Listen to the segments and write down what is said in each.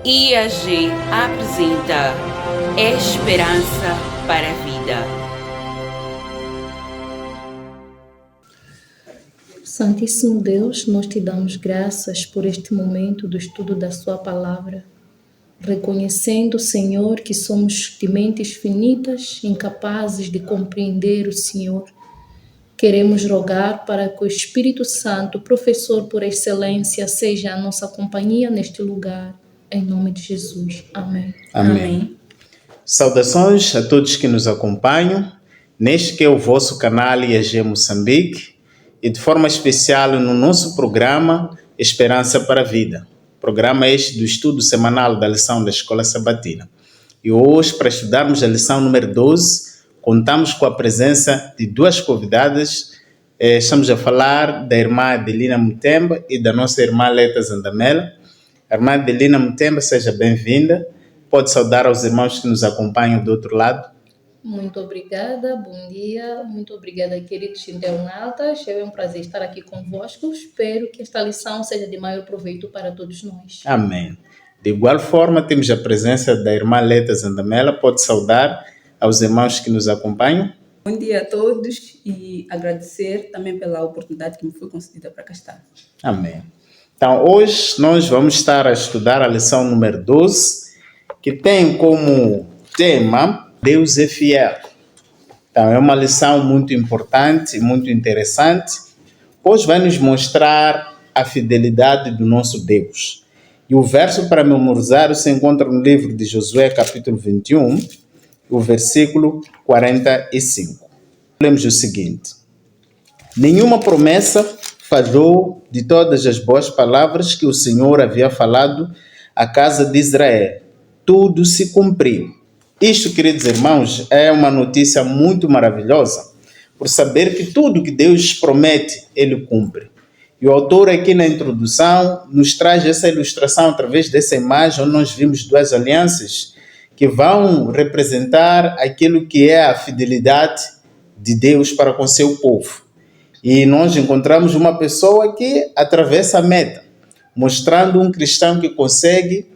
IAG apresenta Esperança para a Vida. Santíssimo Deus, nós te damos graças por este momento do estudo da Sua Palavra, reconhecendo, Senhor, que somos de mentes finitas, incapazes de compreender o Senhor. Queremos rogar para que o Espírito Santo, professor por excelência, seja a nossa companhia neste lugar. Em nome de Jesus. Amém. Amém. Saudações a todos que nos acompanham neste que é o vosso canal IAG Moçambique e de forma especial no nosso programa Esperança para a Vida. Programa este do estudo semanal da lição da Escola Sabatina. E hoje, para estudarmos a lição número 12, contamos com a presença de duas convidadas. Estamos a falar da irmã Adelina Mutemba e da nossa irmã Leta Zandamela. A irmã Adelina Mutemba, seja bem-vinda. Pode saudar aos irmãos que nos acompanham do outro lado. Muito obrigada, bom dia. Muito obrigada, queridos internautas. É um prazer estar aqui convosco. Espero que esta lição seja de maior proveito para todos nós. Amém. De igual forma, temos a presença da irmã Leta Zandamela. Pode saudar aos irmãos que nos acompanham. Bom dia a todos e agradecer também pela oportunidade que me foi concedida para cá estar. Amém. Então, hoje nós vamos estar a estudar a lição número 12, que tem como tema Deus é fiel. Então, é uma lição muito importante e muito interessante, pois vai nos mostrar a fidelidade do nosso Deus. E o verso para memorizar se encontra no livro de Josué, capítulo 21, o versículo 45. Lemos o seguinte: nenhuma promessa falhou de todas as boas palavras que o Senhor havia falado à casa de Israel. Tudo se cumpriu. Isto, queridos irmãos, é uma notícia muito maravilhosa, por saber que tudo que Deus promete, Ele cumpre. E o autor aqui na introdução nos traz essa ilustração através dessa imagem onde nós vimos duas alianças que vão representar aquilo que é a fidelidade de Deus para com seu povo. E nós encontramos uma pessoa que atravessa a meta, mostrando um cristão que consegue,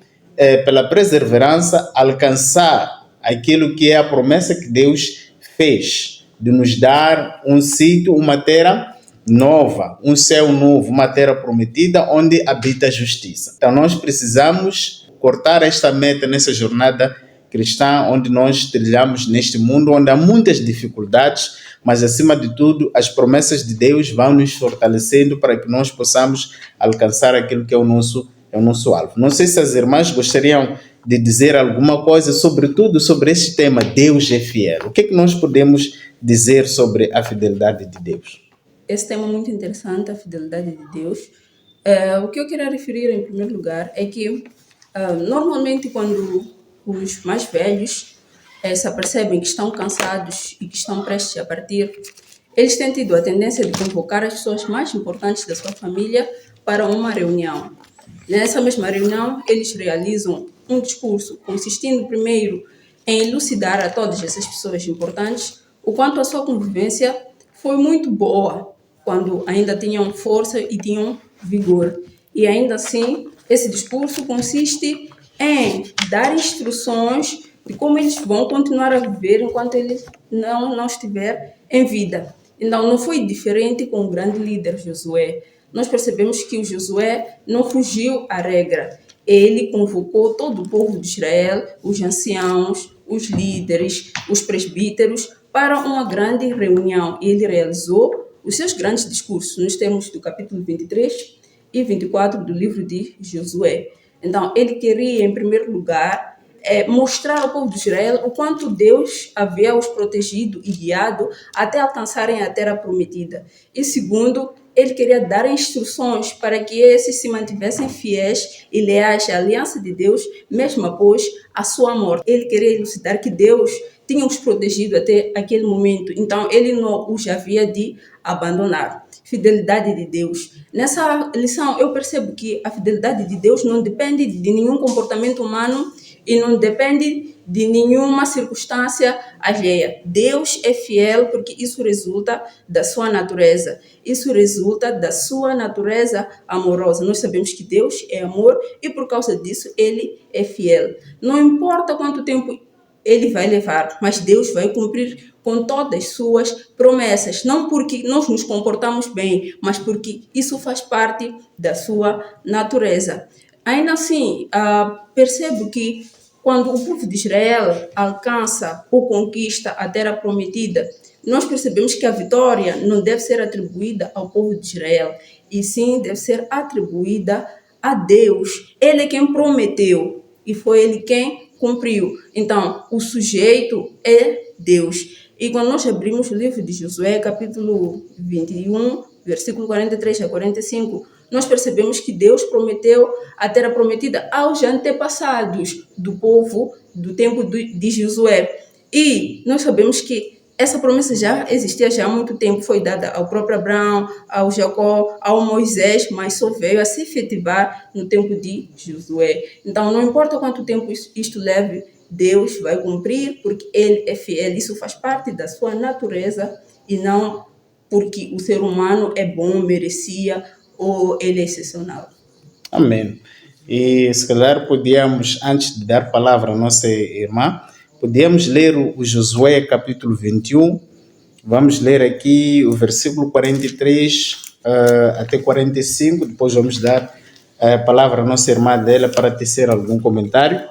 pela perseverança, alcançar aquilo que é a promessa que Deus fez, de nos dar um sítio, uma terra nova, um céu novo, uma terra prometida onde habita a justiça. Então nós precisamos cortar esta meta nessa jornada cristã, onde nós trilhamos neste mundo, onde há muitas dificuldades, mas acima de tudo as promessas de Deus vão nos fortalecendo para que nós possamos alcançar aquilo que é o nosso alvo. Não sei se as irmãs gostariam de dizer alguma coisa, sobretudo sobre este tema, Deus é fiel. O que é que nós podemos dizer sobre a fidelidade de Deus? Esse tema é muito interessante, a fidelidade de Deus. O que eu queria referir em primeiro lugar é que normalmente quando os mais velhos se apercebem que estão cansados e que estão prestes a partir, eles têm tido a tendência de convocar as pessoas mais importantes da sua família para uma reunião. Nessa mesma reunião, eles realizam um discurso consistindo primeiro em elucidar a todas essas pessoas importantes o quanto a sua convivência foi muito boa quando ainda tinham força e tinham vigor. E ainda assim, esse discurso consiste em dar instruções de como eles vão continuar a viver enquanto ele não estiver em vida. Então, não foi diferente com o grande líder Josué. Nós percebemos que o Josué não fugiu à regra. Ele convocou todo o povo de Israel, os anciãos, os líderes, os presbíteros, para uma grande reunião. E ele realizou os seus grandes discursos, nos termos do capítulo 23 e 24 do livro de Josué. Então, ele queria, em primeiro lugar, mostrar ao povo de Israel o quanto Deus havia os protegido e guiado até alcançarem a terra prometida. E segundo, ele queria dar instruções para que esses se mantivessem fiéis e leais à aliança de Deus, mesmo após a sua morte. Ele queria elucidar que Deus tinha os protegido até aquele momento, então ele não os havia de abandonar. Fidelidade de Deus. Nessa lição eu percebo que a fidelidade de Deus não depende de nenhum comportamento humano e não depende de nenhuma circunstância alheia. Deus é fiel porque isso resulta da sua natureza. Isso resulta da sua natureza amorosa. Nós sabemos que Deus é amor e por causa disso Ele é fiel. Não importa quanto tempo Ele vai levar, mas Deus vai cumprir com todas as suas promessas. Não porque nós nos comportamos bem, mas porque isso faz parte da sua natureza. Ainda assim, percebo que quando o povo de Israel alcança ou conquista a terra prometida, nós percebemos que a vitória não deve ser atribuída ao povo de Israel, e sim deve ser atribuída a Deus. Ele é quem prometeu e foi Ele quem cumpriu. Então, o sujeito é Deus. E quando nós abrimos o livro de Josué, capítulo 21, versículo 43 a 45, nós percebemos que Deus prometeu a terra prometida aos antepassados do povo do tempo de Josué. E nós sabemos que essa promessa já existia já há muito tempo, foi dada ao próprio Abraão, ao Jacó, ao Moisés, mas só veio a se efetivar no tempo de Josué. Então, não importa quanto tempo isto leve, Deus vai cumprir, porque Ele é fiel. Isso faz parte da sua natureza e não porque o ser humano é bom, merecia ou ele é excepcional. Amém. E se calhar podíamos, antes de dar palavra à nossa irmã, podíamos ler o Josué capítulo 21. Vamos ler aqui o versículo 43 até 45. Depois vamos dar a palavra à nossa irmã dela para tecer algum comentário.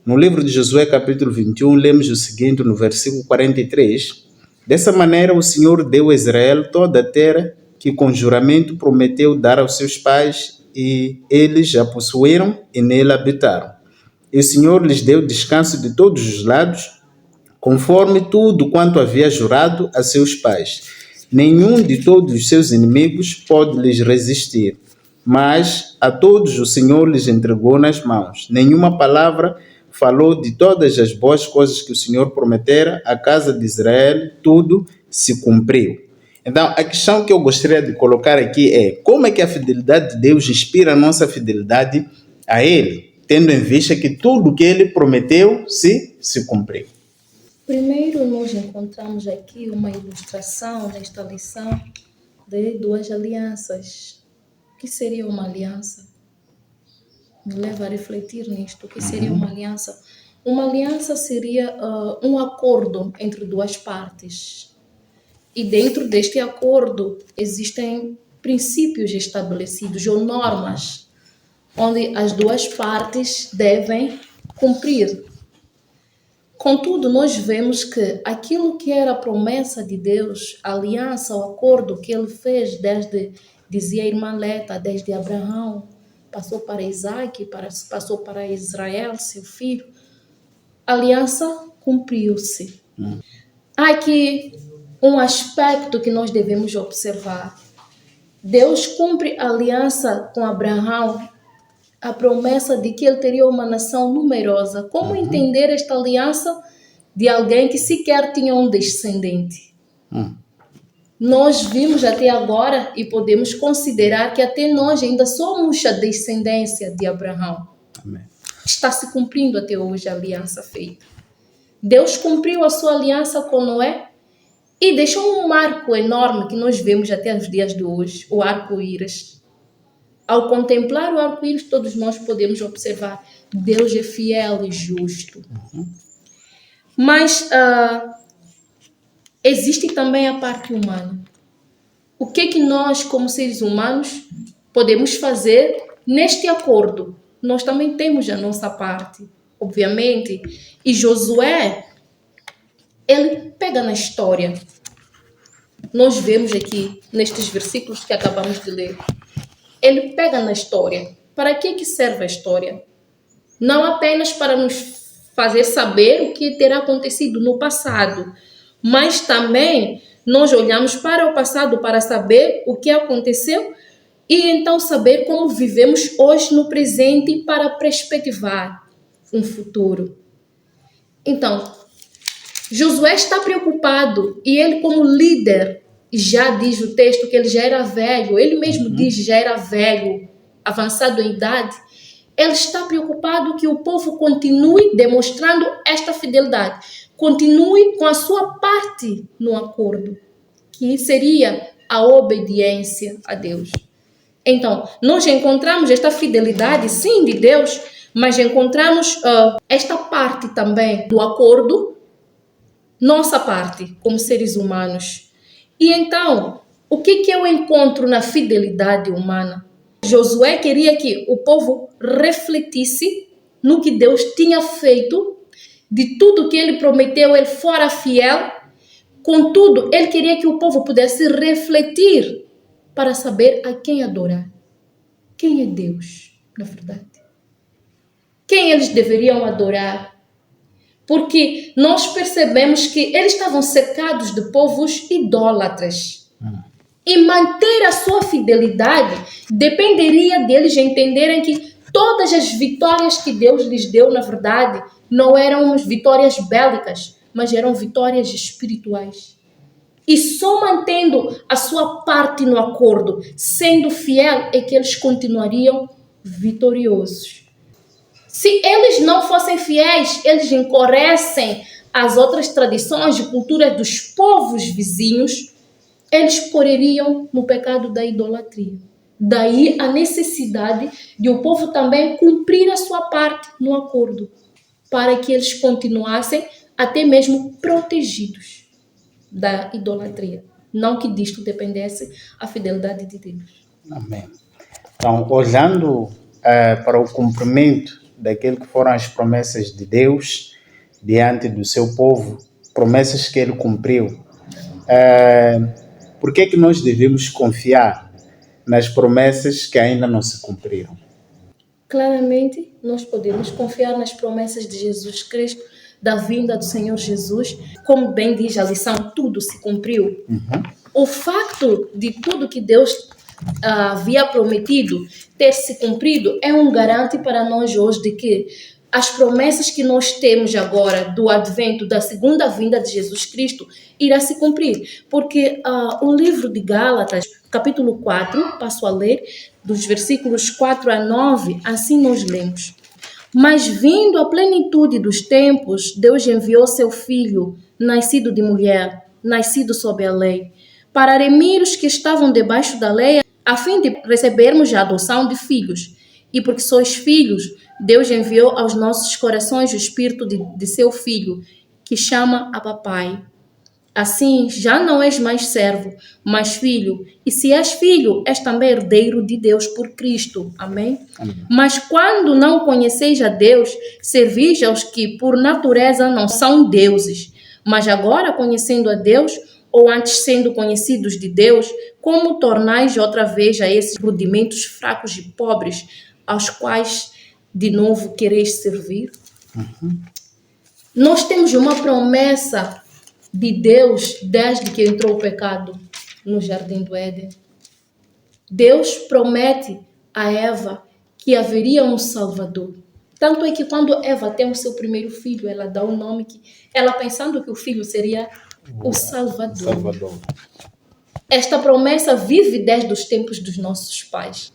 No livro de Josué capítulo 21, lemos o seguinte no versículo 43. Dessa maneira o Senhor deu a Israel toda a terra que com juramento prometeu dar aos seus pais, e eles já possuíram e nela habitaram. E o Senhor lhes deu descanso de todos os lados, conforme tudo quanto havia jurado a seus pais. Nenhum de todos os seus inimigos pode lhes resistir, mas a todos o Senhor lhes entregou nas mãos. Nenhuma palavra falou de todas as boas coisas que o Senhor prometera à casa de Israel, tudo se cumpriu. Então, a questão que eu gostaria de colocar aqui é como é que a fidelidade de Deus inspira a nossa fidelidade a Ele, tendo em vista que tudo que Ele prometeu se cumpriu. Primeiro, nós encontramos aqui uma ilustração nesta lição de duas alianças. O que seria uma aliança? Me leva a refletir nisto. O que seria uma aliança? Uma aliança seria um acordo entre duas partes. E dentro deste acordo existem princípios estabelecidos ou normas, onde as duas partes devem cumprir. Contudo, nós vemos que aquilo que era a promessa de Deus, a aliança, o acordo que Ele fez dizia a irmã Leta, desde Abraão, passou para Isaac, passou para Israel, seu filho, a aliança cumpriu-se. Há aqui um aspecto que nós devemos observar. Deus cumpre a aliança com Abraão, a promessa de que ele teria uma nação numerosa. Como entender esta aliança de alguém que sequer tinha um descendente? Nós vimos até agora e podemos considerar que até nós ainda somos a descendência de Abraão. Amém. Está se cumprindo até hoje a aliança feita. Deus cumpriu a sua aliança com Noé e deixou um marco enorme que nós vemos até os dias de hoje, o arco-íris. Ao contemplar o arco-íris, todos nós podemos observar, Deus é fiel e justo. Mas existe também a parte humana. O que é que nós, como seres humanos, podemos fazer neste acordo? Nós também temos a nossa parte, obviamente. E Josué, ele pega na história. Nós vemos aqui, nestes versículos que acabamos de ler, ele pega na história. Para que serve a história? Não apenas para nos fazer saber o que terá acontecido no passado, mas também nós olhamos para o passado para saber o que aconteceu e então saber como vivemos hoje no presente para perspectivar um futuro. Então, Josué está preocupado e ele, como líder, já diz o texto que ele já era velho, ele mesmo diz já era velho, avançado em idade, Ele está preocupado que o povo continue demonstrando esta fidelidade, continue com a sua parte no acordo, que seria a obediência a Deus. Então, nós encontramos esta fidelidade, sim, de Deus, mas encontramos esta parte também do acordo, nossa parte, como seres humanos. E então, o que eu encontro na fidelidade humana? Josué queria que o povo refletisse no que Deus tinha feito, de tudo que ele prometeu, ele fora fiel. Contudo, ele queria que o povo pudesse refletir para saber a quem adorar. Quem é Deus, na verdade? Quem eles deveriam adorar? Porque nós percebemos que eles estavam cercados de povos idólatras. E manter a sua fidelidade dependeria deles entenderem que todas as vitórias que Deus lhes deu, na verdade, não eram vitórias bélicas, mas eram vitórias espirituais. E só mantendo a sua parte no acordo, sendo fiel, é que eles continuariam vitoriosos. Se eles não fossem fiéis, eles encorrecem as outras tradições e culturas dos povos vizinhos, eles correriam no pecado da idolatria. Daí a necessidade de o povo também cumprir a sua parte no acordo, para que eles continuassem até mesmo protegidos da idolatria. Não que disto dependesse a fidelidade de Deus. Amém. Então, olhando para o cumprimento daquilo que foram as promessas de Deus diante do seu povo, promessas que ele cumpriu, por que é que nós devemos confiar nas promessas que ainda não se cumpriram? Claramente, nós podemos confiar nas promessas de Jesus Cristo, da vinda do Senhor Jesus. Como bem diz a lição, tudo se cumpriu. O facto de tudo que Deus havia prometido ter se cumprido é um garante para nós hoje de que as promessas que nós temos agora do advento, da segunda vinda de Jesus Cristo, irá se cumprir. Porque o livro de Gálatas, capítulo 4, passo a ler, dos versículos 4 a 9, assim nós lemos. Mas vindo a plenitude dos tempos, Deus enviou seu Filho, nascido de mulher, nascido sob a lei, para remir os que estavam debaixo da lei, a fim de recebermos a adoção de filhos. E porque sois filhos, Deus enviou aos nossos corações o Espírito de seu Filho, que chama a Pai. Assim, já não és mais servo, mas filho. E se és filho, és também herdeiro de Deus por Cristo. Amém? Amém. Mas quando não conheceis a Deus, servis aos que por natureza não são deuses. Mas agora, conhecendo a Deus, ou antes sendo conhecidos de Deus, como tornais outra vez a esses rudimentos fracos e pobres, aos quais de novo quereis servir? Nós temos uma promessa de Deus desde que entrou o pecado no Jardim do Éden. Deus promete a Eva que haveria um Salvador. Tanto é que quando Eva tem o seu primeiro filho, ela dá o nome que ela pensando que o filho seria o Salvador. Esta promessa vive desde os tempos dos nossos pais.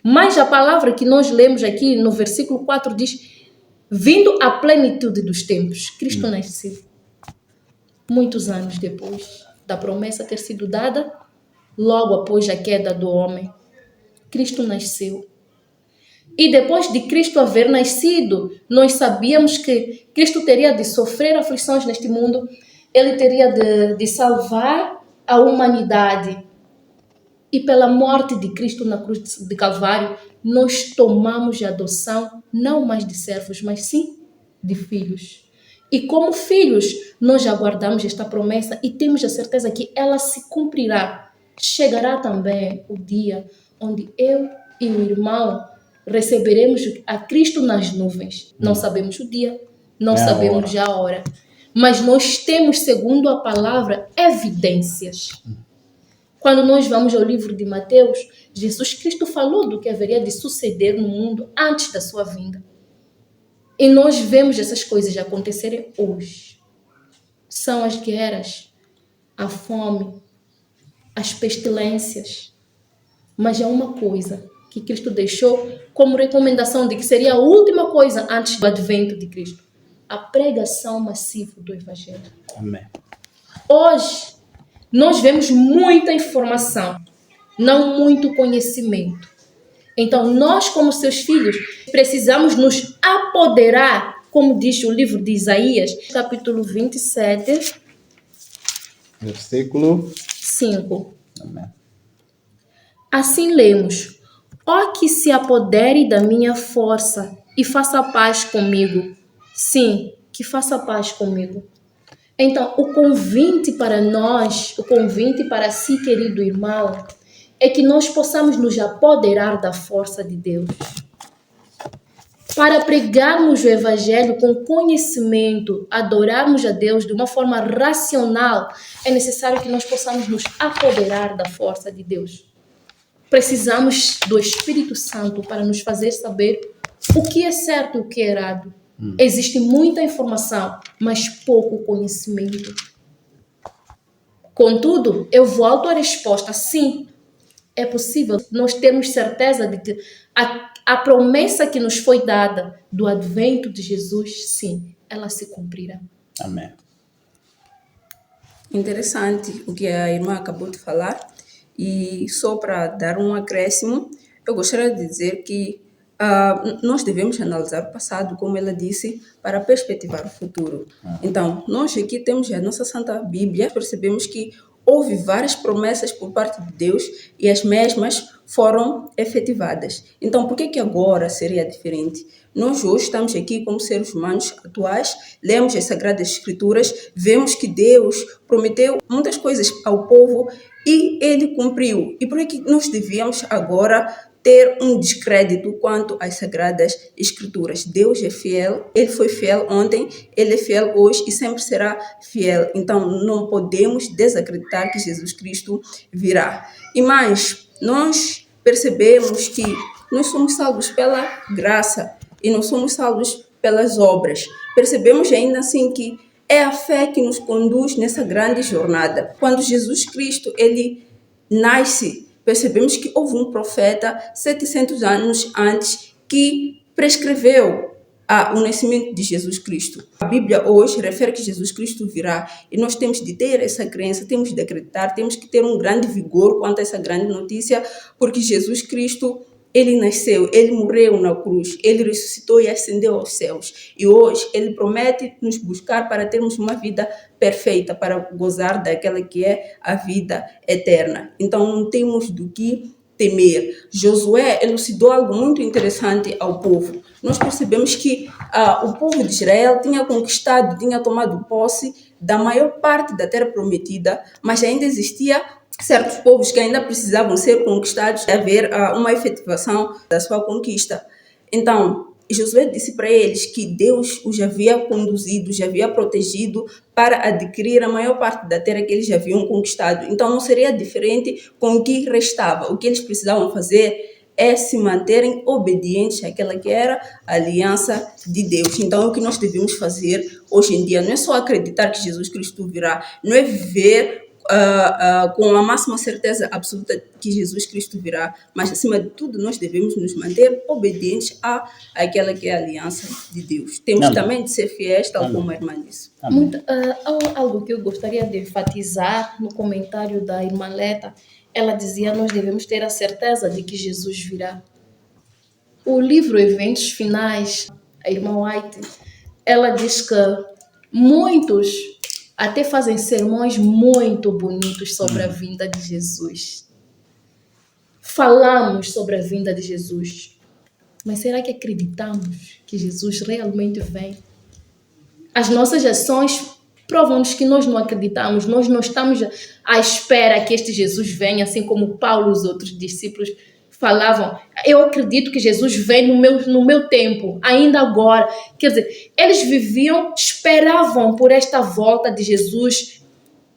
Mas a palavra que nós lemos aqui no versículo 4 diz: vindo à plenitude dos tempos, Cristo nasceu. Muitos anos depois da promessa ter sido dada, logo após a queda do homem, Cristo nasceu. E depois de Cristo haver nascido, nós sabíamos que Cristo teria de sofrer aflições neste mundo, ele teria de salvar a humanidade. E pela morte de Cristo na cruz de Calvário, nós tomamos a adoção, não mais de servos, mas sim de filhos. E como filhos, nós aguardamos esta promessa e temos a certeza que ela se cumprirá. Chegará também o dia onde eu e o irmão receberemos a Cristo nas nuvens. Não sabemos o dia, não sabemos a hora. Mas nós temos, segundo a palavra, evidências. Quando nós vamos ao livro de Mateus, Jesus Cristo falou do que haveria de suceder no mundo antes da sua vinda. E nós vemos essas coisas acontecerem hoje. São as guerras, a fome, as pestilências. Mas há uma coisa que Cristo deixou como recomendação de que seria a última coisa antes do advento de Cristo. A pregação massiva do Evangelho. Amém. Hoje, nós vemos muita informação, não muito conhecimento. Então, nós, como seus filhos, precisamos nos apoderar, como diz o livro de Isaías, capítulo 27, Versículo 5. Amém. Assim lemos: ó que se apodere da minha força e faça paz comigo. Sim, que faça paz comigo. Então, o convite para nós, o convite para si, querido irmão, é que nós possamos nos apoderar da força de Deus. Para pregarmos o Evangelho com conhecimento, adorarmos a Deus de uma forma racional, é necessário que nós possamos nos apoderar da força de Deus. Precisamos do Espírito Santo para nos fazer saber o que é certo e o que é errado. Existe muita informação, mas pouco conhecimento. Contudo, eu volto à resposta: sim, é possível nós termos certeza de que a promessa que nos foi dada do advento de Jesus, sim, ela se cumprirá. Amém. Interessante o que a irmã acabou de falar. E só para dar um acréscimo, eu gostaria de dizer que nós devemos analisar o passado, como ela disse, para perspectivar o futuro. Então, nós aqui temos a nossa Santa Bíblia, percebemos que houve várias promessas por parte de Deus e as mesmas foram efetivadas. Então, por que agora seria diferente? Nós hoje estamos aqui como seres humanos atuais, lemos as Sagradas Escrituras, vemos que Deus prometeu muitas coisas ao povo e Ele cumpriu. E por que nós devíamos agora ter um descrédito quanto às Sagradas Escrituras? Deus é fiel, Ele foi fiel ontem, Ele é fiel hoje e sempre será fiel. Então, não podemos desacreditar que Jesus Cristo virá. E mais, nós percebemos que nós somos salvos pela graça e não somos salvos pelas obras. Percebemos ainda assim que é a fé que nos conduz nessa grande jornada. Quando Jesus Cristo, Ele nasce, percebemos que houve um profeta 700 anos antes que prescreveu o nascimento de Jesus Cristo. A Bíblia hoje refere que Jesus Cristo virá e nós temos de ter essa crença, temos de acreditar, temos que ter um grande vigor quanto a essa grande notícia, porque Jesus Cristo, Ele nasceu, Ele morreu na cruz, Ele ressuscitou e ascendeu aos céus. E hoje Ele promete nos buscar para termos uma vida perfeita, para gozar daquela que é a vida eterna. Então não temos do que temer. Josué elucidou algo muito interessante ao povo. Nós percebemos que o povo de Israel tinha conquistado, tinha tomado posse da maior parte da terra prometida, mas ainda existia certos povos que ainda precisavam ser conquistados, haver uma efetivação da sua conquista. Então, Josué disse para eles que Deus os havia conduzido, os havia protegido para adquirir a maior parte da terra que eles já haviam conquistado. Então, não seria diferente com o que restava. O que eles precisavam fazer é se manterem obedientes àquela que era a aliança de Deus. Então, o que nós devemos fazer hoje em dia não é só acreditar que Jesus Cristo virá, não é viver com a máxima certeza absoluta que Jesus Cristo virá, mas acima de tudo nós devemos nos manter obedientes àquela que é a aliança de Deus. Temos Amém. também de ser fiéis, tal Amém. como a irmã disse. Algo que eu gostaria de enfatizar no comentário da irmã Leta, ela dizia: nós devemos ter a certeza de que Jesus virá. O livro Eventos Finais, a irmã White, ela diz que muitos até fazem sermões muito bonitos sobre a vinda de Jesus. Falamos sobre a vinda de Jesus, mas será que acreditamos que Jesus realmente vem? As nossas ações provam-nos que nós não acreditamos, nós não estamos à espera que este Jesus venha, assim como Paulo e os outros discípulos falavam: eu acredito que Jesus vem no meu tempo, ainda agora. Quer dizer, eles viviam, esperavam por esta volta de Jesus,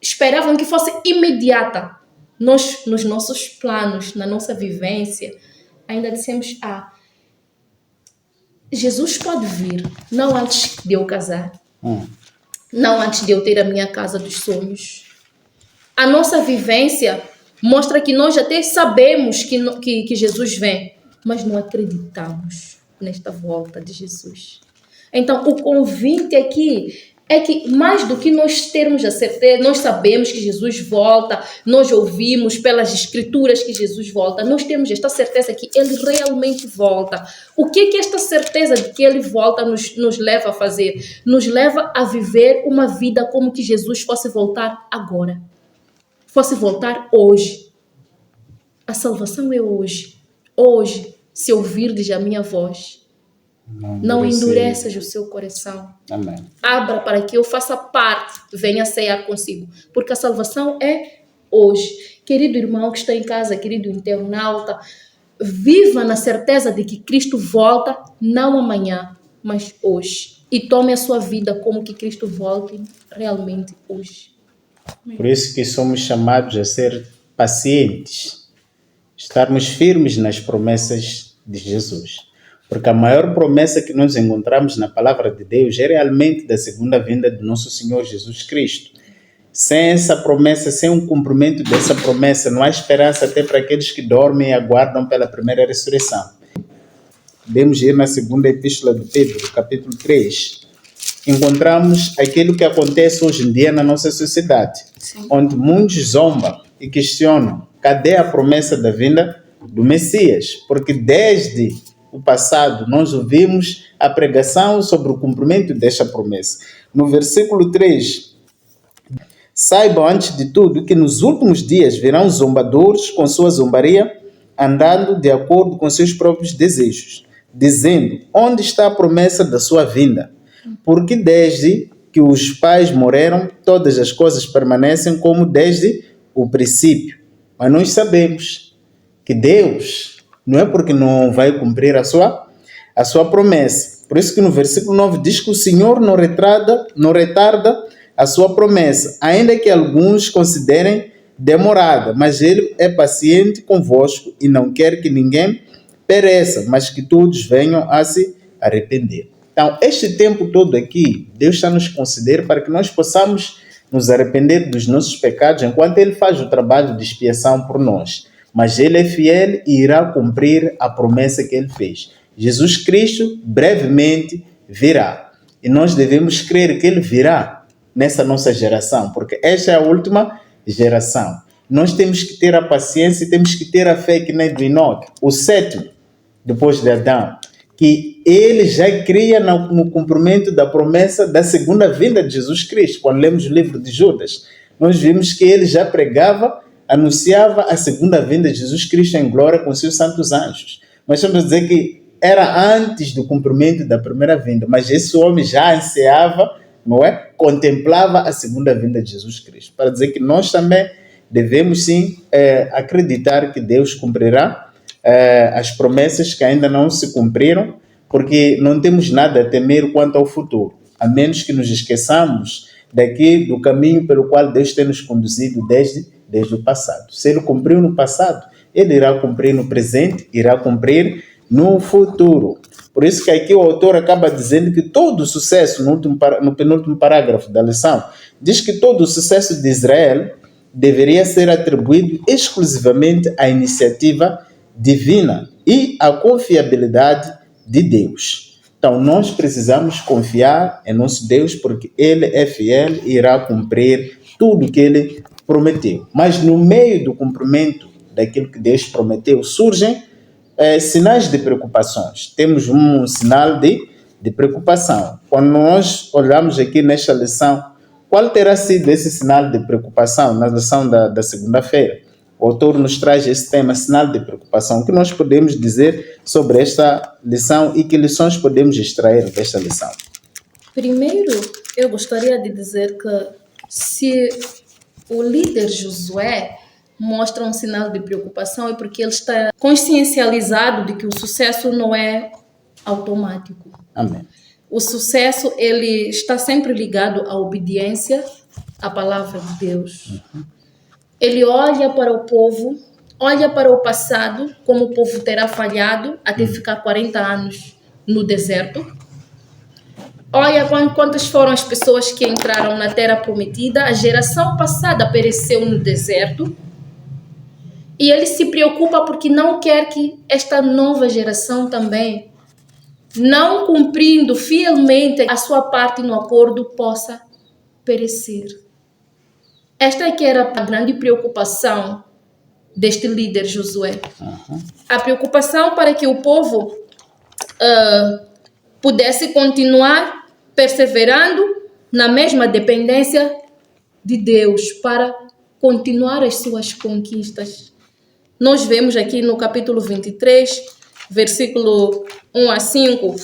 esperavam que fosse imediata. Nós, nos nossos planos, na nossa vivência, ainda dissemos: Jesus pode vir, não antes de eu casar, não antes de eu ter a minha casa dos sonhos. A nossa vivência mostra que nós até sabemos que Jesus vem. mas não acreditamos nesta volta de Jesus. Então, o convite aqui é que, mais do que nós termos a certeza, nós sabemos que Jesus volta, nós ouvimos pelas escrituras que Jesus volta, nós temos esta certeza que ele realmente volta. O que esta certeza de que ele volta nos leva a fazer? Nos leva a viver uma vida como que Jesus fosse voltar agora, fosse voltar hoje. A salvação é hoje. Hoje, se ouvirdes a minha voz, não endureças o seu coração. Amém. Abra para que eu faça parte, venha cear consigo. Porque a salvação é hoje. Querido irmão que está em casa, querido internauta, viva na certeza de que Cristo volta, não amanhã, mas hoje. E tome a sua vida como que Cristo volte realmente hoje. Por isso que somos chamados a ser pacientes, estarmos firmes nas promessas de Jesus. Porque a maior promessa que nós encontramos na palavra de Deus é realmente da segunda vinda de nosso Senhor Jesus Cristo. Sem essa promessa, sem um cumprimento dessa promessa, não há esperança até para aqueles que dormem e aguardam pela primeira ressurreição. Podemos ir na segunda epístola de Pedro, capítulo 3. Encontramos aquilo que acontece hoje em dia na nossa sociedade, onde muitos zombam e questionam cadê a promessa da vinda do Messias, porque desde o passado nós ouvimos a pregação sobre o cumprimento desta promessa. No versículo 3, saibam antes de tudo que nos últimos dias virão zombadores com sua zombaria, andando de acordo com seus próprios desejos, dizendo, onde está a promessa da sua vinda? Porque desde que os pais morreram, todas as coisas permanecem como desde o princípio. Mas nós sabemos que Deus não é porque não vai cumprir a sua promessa. Por isso que no versículo 9 diz que o Senhor não retarda a sua promessa, ainda que alguns considerem demorada, mas Ele é paciente convosco e não quer que ninguém pereça, mas que todos venham a se arrepender. Então, este tempo todo aqui, Deus está nos concedendo para que nós possamos nos arrepender dos nossos pecados enquanto Ele faz o trabalho de expiação por nós. Mas Ele é fiel e irá cumprir a promessa que Ele fez. Jesus Cristo brevemente virá. E nós devemos crer que Ele virá nessa nossa geração, porque esta é a última geração. Nós temos que ter a paciência e temos que ter a fé que nem do Enoque, o sétimo, depois de Adão, que ele já cria no cumprimento da promessa da segunda vinda de Jesus Cristo. Quando lemos o livro de Judas, nós vimos que ele já pregava, anunciava a segunda vinda de Jesus Cristo em glória com seus santos anjos. Mas estamos a dizer que era antes do cumprimento da primeira vinda, mas esse homem já ansiava, não é? Contemplava a segunda vinda de Jesus Cristo. Para dizer que nós também devemos sim acreditar que Deus cumprirá as promessas que ainda não se cumpriram, porque não temos nada a temer quanto ao futuro, a menos que nos esqueçamos do caminho pelo qual Deus tem nos conduzido desde o passado. Se Ele cumpriu no passado, Ele irá cumprir no presente, irá cumprir no futuro. Por isso que aqui o autor acaba dizendo que todo o sucesso, no penúltimo parágrafo da lição, diz que todo o sucesso de Israel deveria ser atribuído exclusivamente à iniciativa divina e à confiabilidade de Deus. Então, nós precisamos confiar em nosso Deus, porque Ele é fiel e irá cumprir tudo que Ele prometeu. Mas no meio do cumprimento daquilo que Deus prometeu, surgem sinais de preocupações. Temos um sinal de preocupação. Quando nós olhamos aqui nesta lição, qual terá sido esse sinal de preocupação na lição da segunda-feira? O autor nos traz esse tema, sinal de preocupação. O que nós podemos dizer sobre esta lição e que lições podemos extrair desta lição? Primeiro, eu gostaria de dizer que se o líder Josué mostra um sinal de preocupação é porque ele está consciencializado de que o sucesso não é automático. Amém. O sucesso, ele está sempre ligado à obediência à palavra de Deus. Ele olha para o povo, olha para o passado, como o povo terá falhado até ficar 40 anos no deserto. Olha quantas foram as pessoas que entraram na terra prometida. A geração passada pereceu no deserto. E ele se preocupa porque não quer que esta nova geração também, não cumprindo fielmente a sua parte no acordo, possa perecer. Esta é que era a grande preocupação deste líder Josué. A preocupação para que o povo pudesse continuar perseverando na mesma dependência de Deus para continuar as suas conquistas. Nós vemos aqui no capítulo 23, versículo 1 a 5,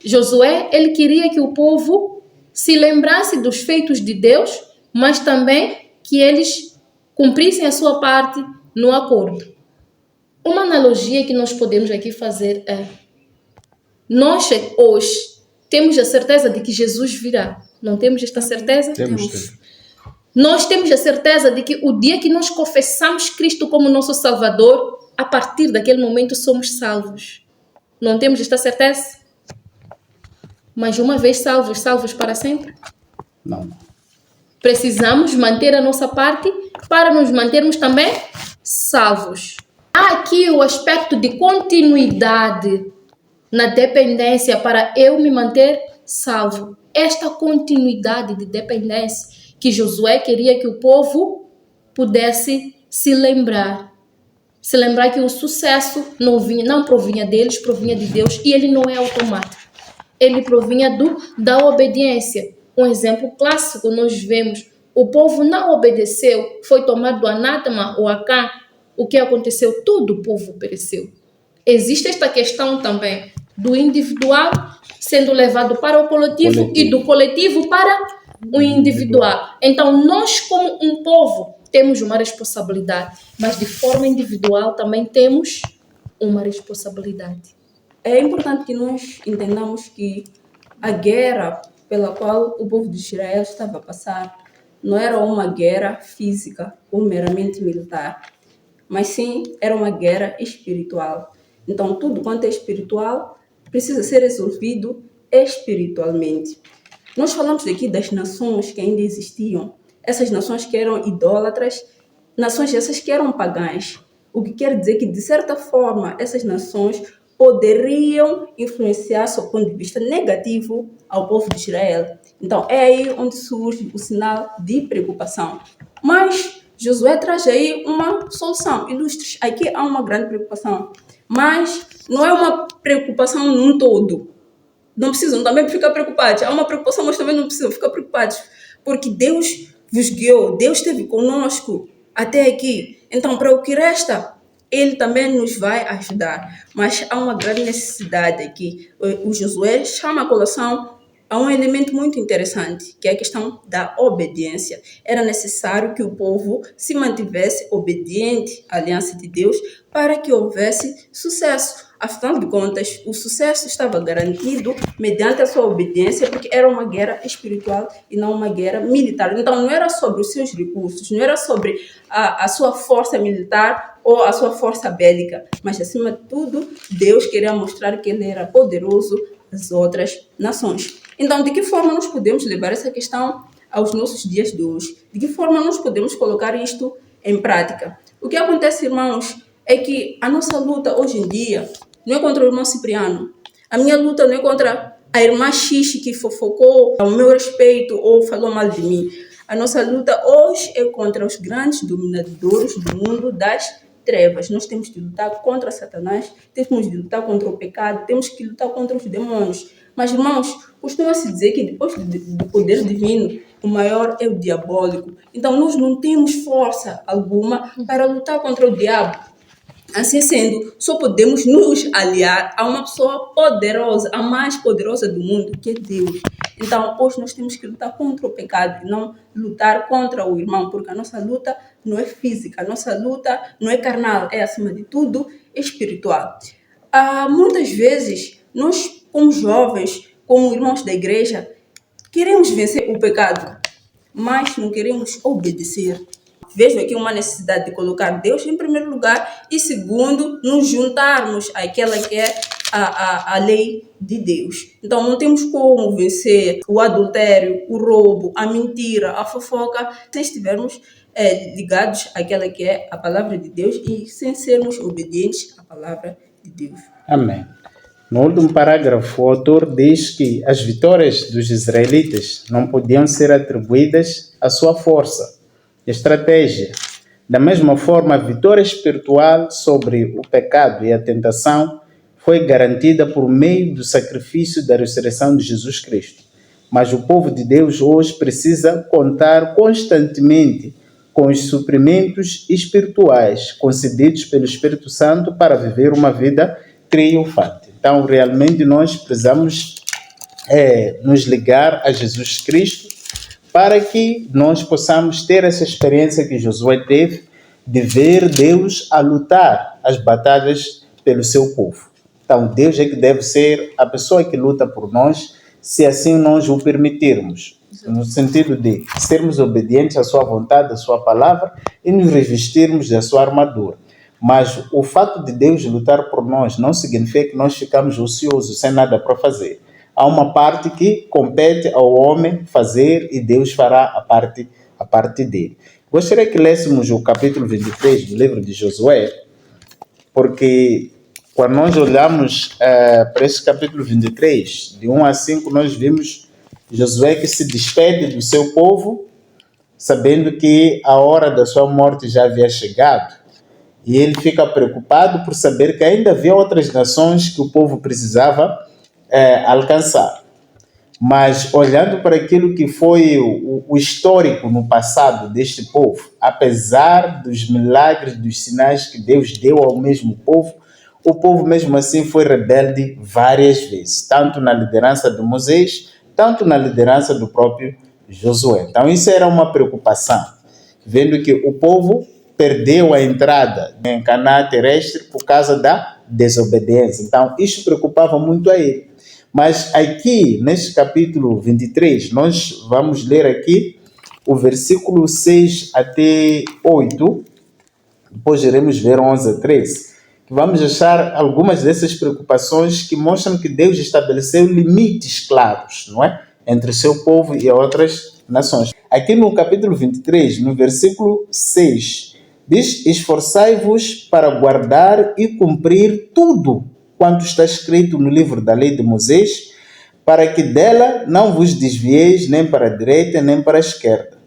Josué, ele queria que o povo se lembrasse dos feitos de Deus, mas também que eles cumprissem a sua parte no acordo. Uma analogia que nós podemos aqui fazer é: nós hoje temos a certeza de que Jesus virá. Não temos esta certeza? Temos. Nós temos a certeza de que o dia que nós confessamos Cristo como nosso Salvador, a partir daquele momento somos salvos. Não temos esta certeza? Mas uma vez salvos, salvos para sempre? Não. Precisamos manter a nossa parte para nos mantermos também salvos. Há aqui o aspecto de continuidade na dependência para eu me manter salvo. Esta continuidade de dependência que Josué queria que o povo pudesse se lembrar. Se lembrar que o sucesso não provinha deles, provinha de Deus, e ele não é automático. Ele provinha da obediência. Um exemplo clássico nós vemos: o povo não obedeceu, foi tomado do anátema ou Acã. O que aconteceu? Todo o povo pereceu. Existe esta questão também do individual sendo levado para o coletivo e do coletivo para o individual. Então, nós como um povo temos uma responsabilidade, mas de forma individual também temos uma responsabilidade. É importante que nós entendamos que a guerra pela qual o povo de Israel estava a passar não era uma guerra física ou meramente militar, mas sim era uma guerra espiritual. Então, tudo quanto é espiritual precisa ser resolvido espiritualmente. Nós falamos aqui das nações que ainda existiam, essas nações que eram idólatras, nações essas que eram pagãs, o que quer dizer que, de certa forma, essas nações poderiam influenciar, sob o ponto de vista negativo, ao povo de Israel. Então, é aí onde surge o sinal de preocupação. Mas Josué traz aí uma solução. Ilustres, aqui há uma grande preocupação, mas não é uma preocupação num todo. Não precisam também ficar preocupados. Há uma preocupação, mas também não precisam ficar preocupados, porque Deus vos guiou, Deus esteve conosco até aqui. Então, para o que resta, Ele também nos vai ajudar. Mas há uma grande necessidade aqui. O Josué chama a colação a um elemento muito interessante, que é a questão da obediência. Era necessário que o povo se mantivesse obediente à aliança de Deus para que houvesse sucesso. Afinal de contas, o sucesso estava garantido mediante a sua obediência, porque era uma guerra espiritual e não uma guerra militar. Então, não era sobre os seus recursos, não era sobre a sua força militar ou a sua força bélica, mas, acima de tudo, Deus queria mostrar que Ele era poderoso às outras nações. Então, de que forma nós podemos levar essa questão aos nossos dias de hoje? De que forma nós podemos colocar isto em prática? O que acontece, irmãos, é que a nossa luta hoje em dia não é contra o irmão Cipriano. A minha luta não é contra a irmã Xixi que fofocou ao meu respeito ou falou mal de mim. A nossa luta hoje é contra os grandes dominadores do mundo das trevas. Nós temos de lutar contra Satanás, temos de lutar contra o pecado, temos que lutar contra os demônios. Mas, irmãos, costuma-se dizer que depois do poder divino, o maior é o diabólico. Então, nós não temos força alguma para lutar contra o diabo. Assim sendo, só podemos nos aliar a uma pessoa poderosa, a mais poderosa do mundo, que é Deus. Então, hoje nós temos que lutar contra o pecado e não lutar contra o irmão, porque a nossa luta não é física, a nossa luta não é carnal, é, acima de tudo, espiritual. Muitas vezes, nós, como jovens, como irmãos da igreja, queremos vencer o pecado, mas não queremos obedecer. Vejo aqui uma necessidade de colocar Deus em primeiro lugar e, segundo, nos juntarmos àquela que é a lei de Deus. Então, não temos como vencer o adultério, o roubo, a mentira, a fofoca, se estivermos ligados àquela que é a palavra de Deus e sem sermos obedientes à palavra de Deus. Amém. No último parágrafo, o autor diz que as vitórias dos israelitas não podiam ser atribuídas à sua força, estratégia. Da mesma forma, a vitória espiritual sobre o pecado e a tentação foi garantida por meio do sacrifício da ressurreição de Jesus Cristo. Mas o povo de Deus hoje precisa contar constantemente com os suprimentos espirituais concedidos pelo Espírito Santo para viver uma vida triunfante. Então, realmente, nós precisamos nos ligar a Jesus Cristo para que nós possamos ter essa experiência que Josué teve de ver Deus a lutar as batalhas pelo seu povo. Então, Deus é que deve ser a pessoa que luta por nós, se assim nós o permitirmos, no sentido de sermos obedientes à sua vontade, à sua palavra e nos revestirmos da sua armadura. Mas o fato de Deus lutar por nós não significa que nós ficamos ociosos, sem nada para fazer. Há uma parte que compete ao homem fazer e Deus fará a parte dele. Gostaria que lêssemos o capítulo 23 do livro de Josué, porque quando nós olhamos para esse capítulo 23, de 1 a 5, nós vimos Josué que se despede do seu povo, sabendo que a hora da sua morte já havia chegado. E ele fica preocupado por saber que ainda havia outras nações que o povo precisava alcançar. Mas olhando para aquilo que foi o histórico no passado deste povo, apesar dos milagres, dos sinais que Deus deu ao mesmo povo, o povo mesmo assim foi rebelde várias vezes, tanto na liderança de Moisés, tanto na liderança do próprio Josué. Então isso era uma preocupação, vendo que o povo perdeu a entrada em Canaã terrestre por causa da desobediência. Então isso preocupava muito a ele. Mas aqui, neste capítulo 23, nós vamos ler aqui o versículo 6 até 8, depois iremos ver 11 a 13, que vamos achar algumas dessas preocupações que mostram que Deus estabeleceu limites claros, não é? Entre o seu povo e outras nações. Aqui no capítulo 23, no versículo 6, diz: esforçai-vos para guardar e cumprir tudo quanto está escrito no livro da lei de Moisés, para que dela não vos desvieis nem para a direita nem para a esquerda.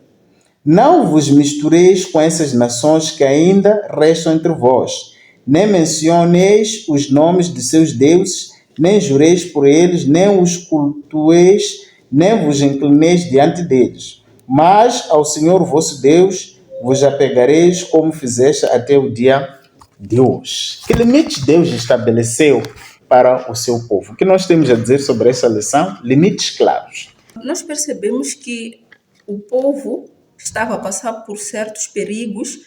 Não vos mistureis com essas nações que ainda restam entre vós, nem mencioneis os nomes de seus deuses, nem jureis por eles, nem os cultueis, nem vos inclineis diante deles. Mas ao Senhor vosso Deus vos apegareis como fizeste até o dia de hoje. Que limites Deus estabeleceu para o seu povo? O que nós temos a dizer sobre essa lição? Limites claros. Nós percebemos que o povo estava a passar por certos perigos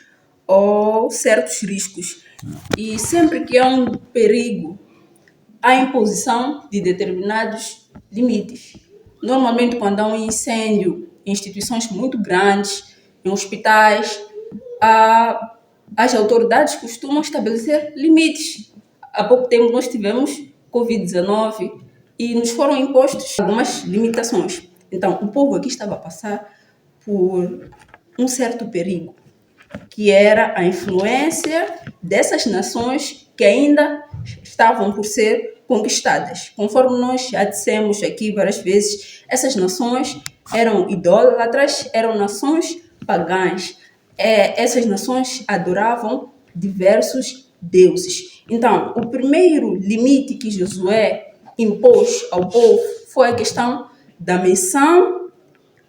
ou certos riscos. E sempre que há um perigo, há a imposição de determinados limites. Normalmente, quando há um incêndio em instituições muito grandes, em hospitais, as autoridades costumam estabelecer limites. Há pouco tempo nós tivemos Covid-19 e nos foram impostas algumas limitações. Então, o povo aqui estava a passar por um certo perigo, que era a influência dessas nações que ainda estavam por ser conquistadas. Conforme nós já dissemos aqui várias vezes, essas nações eram idólatras, eram nações pagãs. Essas nações adoravam diversos deuses. Então, o primeiro limite que Josué impôs ao povo foi a questão da menção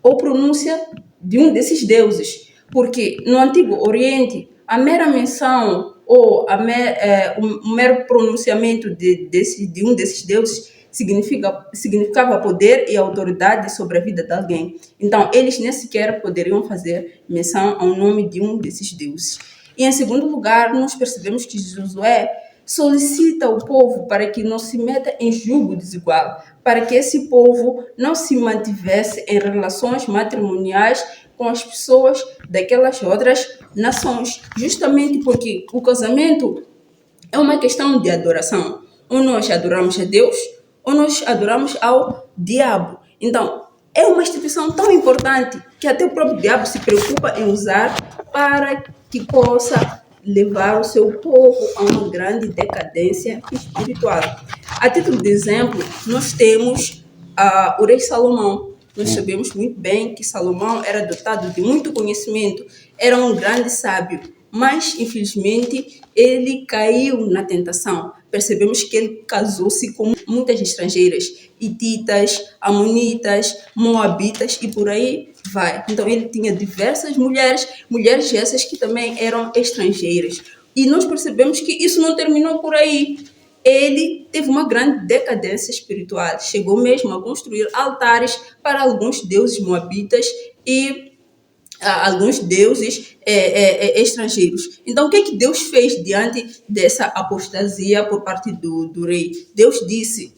ou pronúncia de um desses deuses. Porque no Antigo Oriente, a mera menção ou o mero pronunciamento de um desses deuses significava poder e autoridade sobre a vida de alguém. Então, eles nem sequer poderiam fazer menção ao nome de um desses deuses. E, em segundo lugar, nós percebemos que Josué solicita ao povo para que não se meta em julgo desigual, para que esse povo não se mantivesse em relações matrimoniais com as pessoas daquelas outras nações, justamente porque o casamento é uma questão de adoração. Ou nós adoramos a Deus, ou nós adoramos ao diabo. Então, é uma instituição tão importante que até o próprio diabo se preocupa em usar para que possa levar o seu povo a uma grande decadência espiritual. A título de exemplo, nós temos o rei Salomão. Nós sabemos muito bem que Salomão era dotado de muito conhecimento, era um grande sábio, mas infelizmente ele caiu na tentação. Percebemos que ele casou-se com muitas estrangeiras, hititas, amonitas, moabitas e por aí vai. Então ele tinha diversas mulheres essas que também eram estrangeiras. E nós percebemos que isso não terminou por aí. Ele teve uma grande decadência espiritual. Chegou mesmo a construir altares para alguns deuses moabitas e alguns deuses estrangeiros. Então, o que é que Deus fez diante dessa apostasia por parte do rei? Deus disse: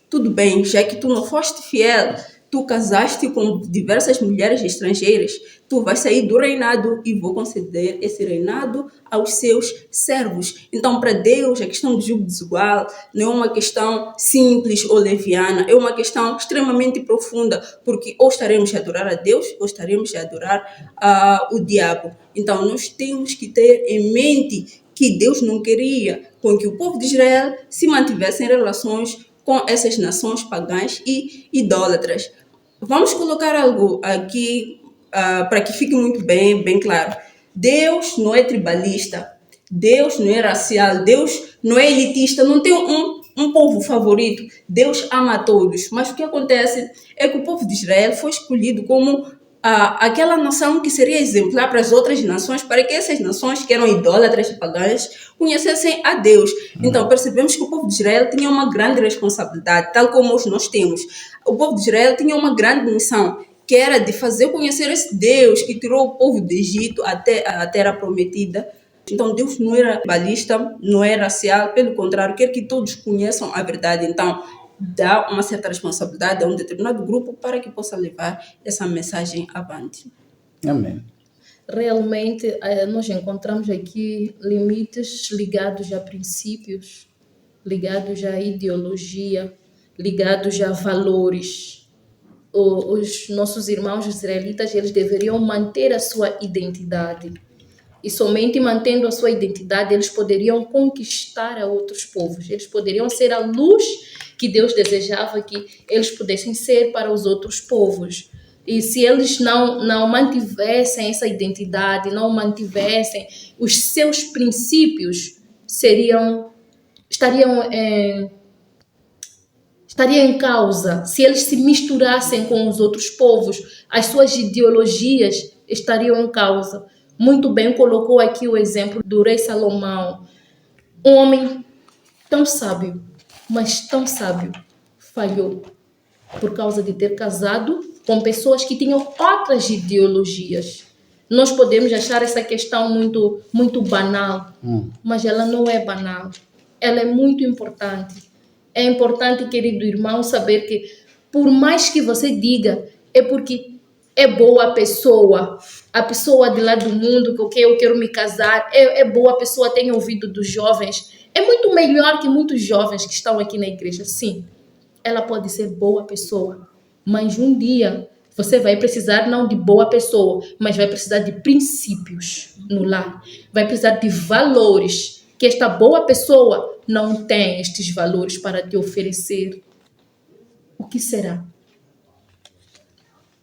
tudo bem, já que tu não foste fiel, tu casaste com diversas mulheres estrangeiras, tu vais sair do reinado e vou conceder esse reinado aos seus servos. Então, para Deus, a questão do julgo desigual não é uma questão simples ou leviana, é uma questão extremamente profunda, porque ou estaremos a adorar a Deus ou estaremos a adorar o diabo. Então, nós temos que ter em mente que Deus não queria com que o povo de Israel se mantivesse em relações com essas nações pagãs e idólatras. Vamos colocar algo aqui para que fique muito bem claro. Deus não é tribalista, Deus não é racial, Deus não é elitista, não tem um povo favorito. Deus ama a todos. Mas o que acontece é que o povo de Israel foi escolhido como aquela nação que seria exemplar para as outras nações, para que essas nações que eram idólatras e pagãs conhecessem a Deus. Então percebemos que o povo de Israel tinha uma grande responsabilidade, tal como hoje nós temos. O povo de Israel tinha uma grande missão, que era de fazer conhecer esse Deus que tirou o povo do Egito até a terra prometida. Então Deus não era balista, não era racial, pelo contrário, quer que todos conheçam a verdade. Então dá uma certa responsabilidade a um determinado grupo para que possa levar essa mensagem avante. Amém. Realmente, nós encontramos aqui limites ligados a princípios, ligados à ideologia, ligados a valores. Os nossos irmãos israelitas, eles deveriam manter a sua identidade. E somente mantendo a sua identidade, eles poderiam conquistar a outros povos. Eles poderiam ser a luz que Deus desejava que eles pudessem ser para os outros povos. E se eles não mantivessem essa identidade, não mantivessem os seus princípios, estariam em causa. Se eles se misturassem com os outros povos, as suas ideologias estariam em causa. Muito bem colocou aqui o exemplo do rei Salomão. Um homem tão sábio, mas tão sábio, falhou por causa de ter casado com pessoas que tinham outras ideologias. Nós podemos achar essa questão muito banal, mas ela não é banal. Ela é muito importante. É importante, querido irmão, saber que por mais que você diga, é porque é boa a pessoa de lá do mundo com quem eu quero me casar, é boa a pessoa, tem ouvido dos jovens, é muito melhor que muitos jovens que estão aqui na igreja. Sim, ela pode ser boa pessoa, mas um dia você vai precisar não de boa pessoa, mas vai precisar de princípios no lar, vai precisar de valores, que esta boa pessoa não tem estes valores para te oferecer. O que será?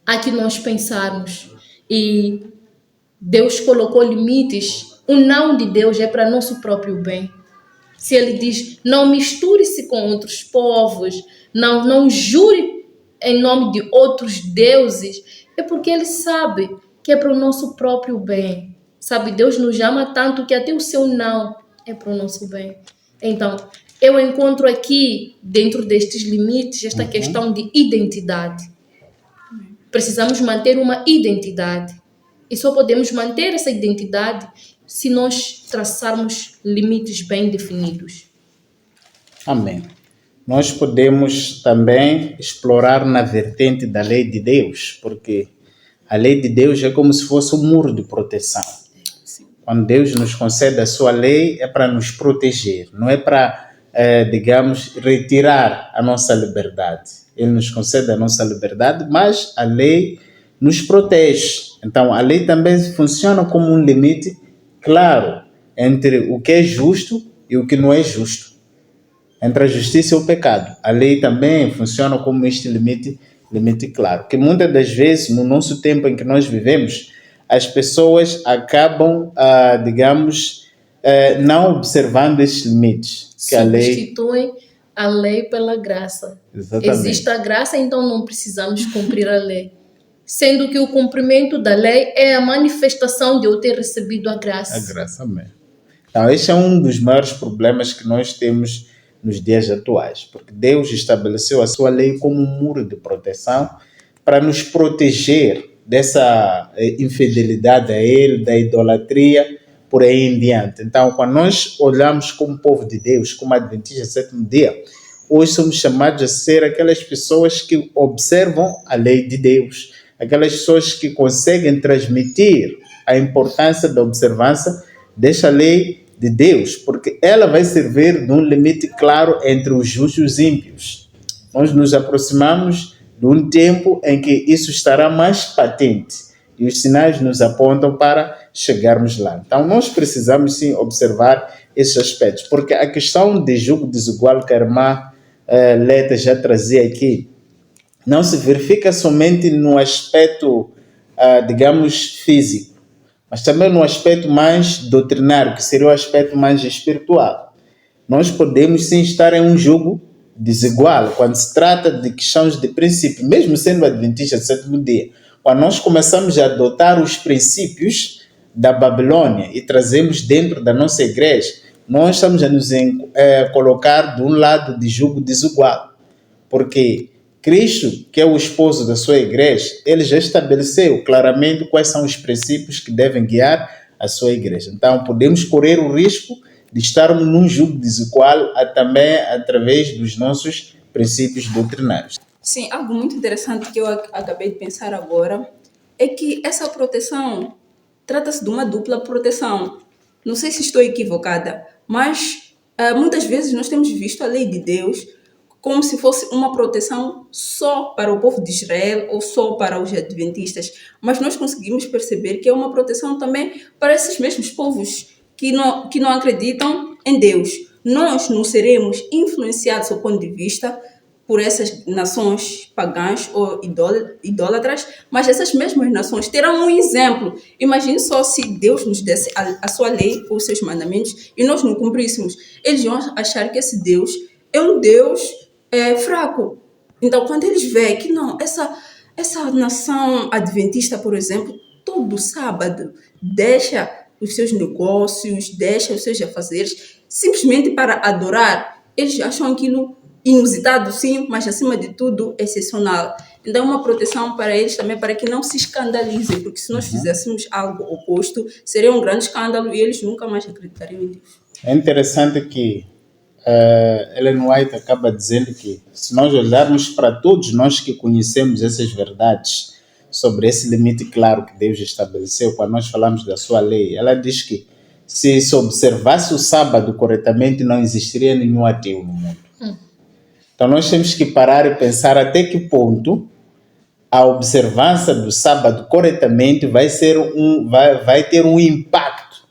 Há que nós pensarmos, e Deus colocou limites. O não de Deus é para nosso próprio bem. Se Ele diz, não misture-se com outros povos, não jure em nome de outros deuses, é porque Ele sabe que é para o nosso próprio bem. Sabe, Deus nos ama tanto que até o seu não é para o nosso bem. Então, eu encontro aqui, dentro destes limites, esta questão de identidade. Precisamos manter uma identidade. E só podemos manter essa identidade se nós traçarmos limites bem definidos. Amém. Nós podemos também explorar na vertente da lei de Deus, porque a lei de Deus é como se fosse um muro de proteção. Quando Deus nos concede a sua lei, é para nos proteger, não é para digamos, retirar a nossa liberdade. Ele nos concede a nossa liberdade, mas a lei nos protege. Então, a lei também funciona como um limite claro entre o que é justo e o que não é justo, entre a justiça e o pecado. A lei também funciona como este limite claro, que muitas das vezes, no nosso tempo em que nós vivemos, as pessoas acabam, digamos, não observando esses limites. Que a lei... Substituem a lei pela graça. Exatamente. Existe a graça, então não precisamos cumprir a lei. Sendo que o cumprimento da lei é a manifestação de eu ter recebido a graça. A graça mesmo. Então, este é um dos maiores problemas que nós temos nos dias atuais, porque Deus estabeleceu a sua lei como um muro de proteção para nos proteger dessa infidelidade a Ele, da idolatria, por aí em diante. Então, quando nós olhamos como povo de Deus, como adventistas do sétimo dia, hoje somos chamados a ser aquelas pessoas que observam a lei de Deus, aquelas pessoas que conseguem transmitir a importância da observância desta lei de Deus, porque ela vai servir de um limite claro entre os justos e os ímpios. Nós nos aproximamos de um tempo em que isso estará mais patente e os sinais nos apontam para chegarmos lá. Então, nós precisamos sim observar esses aspectos, porque a questão de julgo desigual que a irmã Leta já trazia aqui, não se verifica somente no aspecto, digamos, físico, mas também no aspecto mais doutrinário, que seria o aspecto mais espiritual. Nós podemos sim estar em um julgo desigual quando se trata de questões de princípio, mesmo sendo adventista do sétimo dia. Quando nós começamos a adotar os princípios da Babilônia e trazemos dentro da nossa igreja, nós estamos a nos colocar de um lado de julgo desigual, porque Cristo, que é o esposo da sua igreja, ele já estabeleceu claramente quais são os princípios que devem guiar a sua igreja. Então, podemos correr o risco de estarmos num julgo desigual também através dos nossos princípios doutrinários. Sim, algo muito interessante que eu acabei de pensar agora é que essa proteção trata-se de uma dupla proteção. Não sei se estou equivocada, mas muitas vezes nós temos visto a lei de Deus como se fosse uma proteção só para o povo de Israel ou só para os adventistas, mas nós conseguimos perceber que é uma proteção também para esses mesmos povos que não acreditam em Deus. Nós não seremos influenciados do ponto de vista por essas nações pagãs ou idólatras, mas essas mesmas nações terão um exemplo. Imagine só se Deus nos desse a sua lei ou os seus mandamentos e nós não cumpríssemos. Eles vão achar que esse Deus é um Deus fraco. Então, quando eles veem que não, essa nação adventista, por exemplo, todo sábado deixa os seus negócios, deixa os seus afazeres, simplesmente para adorar, eles acham aquilo inusitado, sim, mas acima de tudo excepcional. Então, uma proteção para eles também, para que não se escandalizem, porque se nós fizéssemos algo oposto, seria um grande escândalo e eles nunca mais acreditariam em Deus. É interessante que Ellen White acaba dizendo que se nós olharmos para todos nós que conhecemos essas verdades sobre esse limite claro que Deus estabeleceu, quando nós falamos da sua lei, ela diz que se observasse o sábado corretamente, não existiria nenhum ateu no mundo. Então nós temos que parar e pensar até que ponto a observância do sábado corretamente vai ter um impacto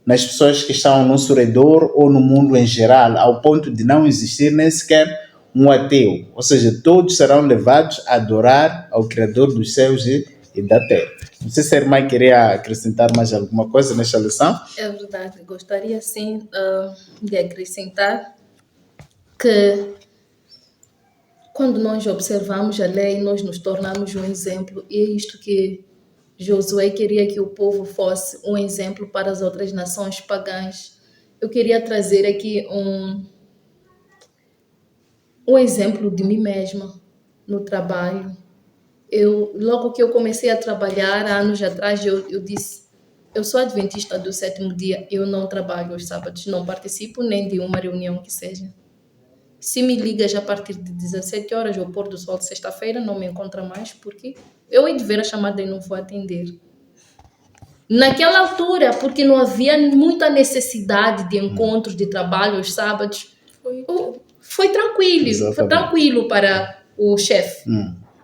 nas pessoas que estão ao nosso redor ou no mundo em geral, ao ponto de não existir nem sequer um ateu. Ou seja, todos serão levados a adorar ao Criador dos céus e da terra. Não sei se a irmã queria acrescentar mais alguma coisa nesta lição. É verdade, gostaria sim de acrescentar que quando nós observamos a lei, nós nos tornamos um exemplo, e é isto que Josué queria que o povo fosse um exemplo para as outras nações pagãs. Eu queria trazer aqui um exemplo de mim mesma no trabalho. Logo que eu comecei a trabalhar, há anos atrás, eu disse, eu sou adventista do sétimo dia, eu não trabalho aos sábados, não participo nem de uma reunião que seja. Se me ligas a partir de 17 horas, ou pôr do sol de sexta-feira, não me encontra mais, porque eu hei de ver a chamada e não vou atender. Naquela altura, porque não havia muita necessidade de encontros de trabalho aos sábados, Foi tranquilo, Exatamente. foi tranquilo para o chefe.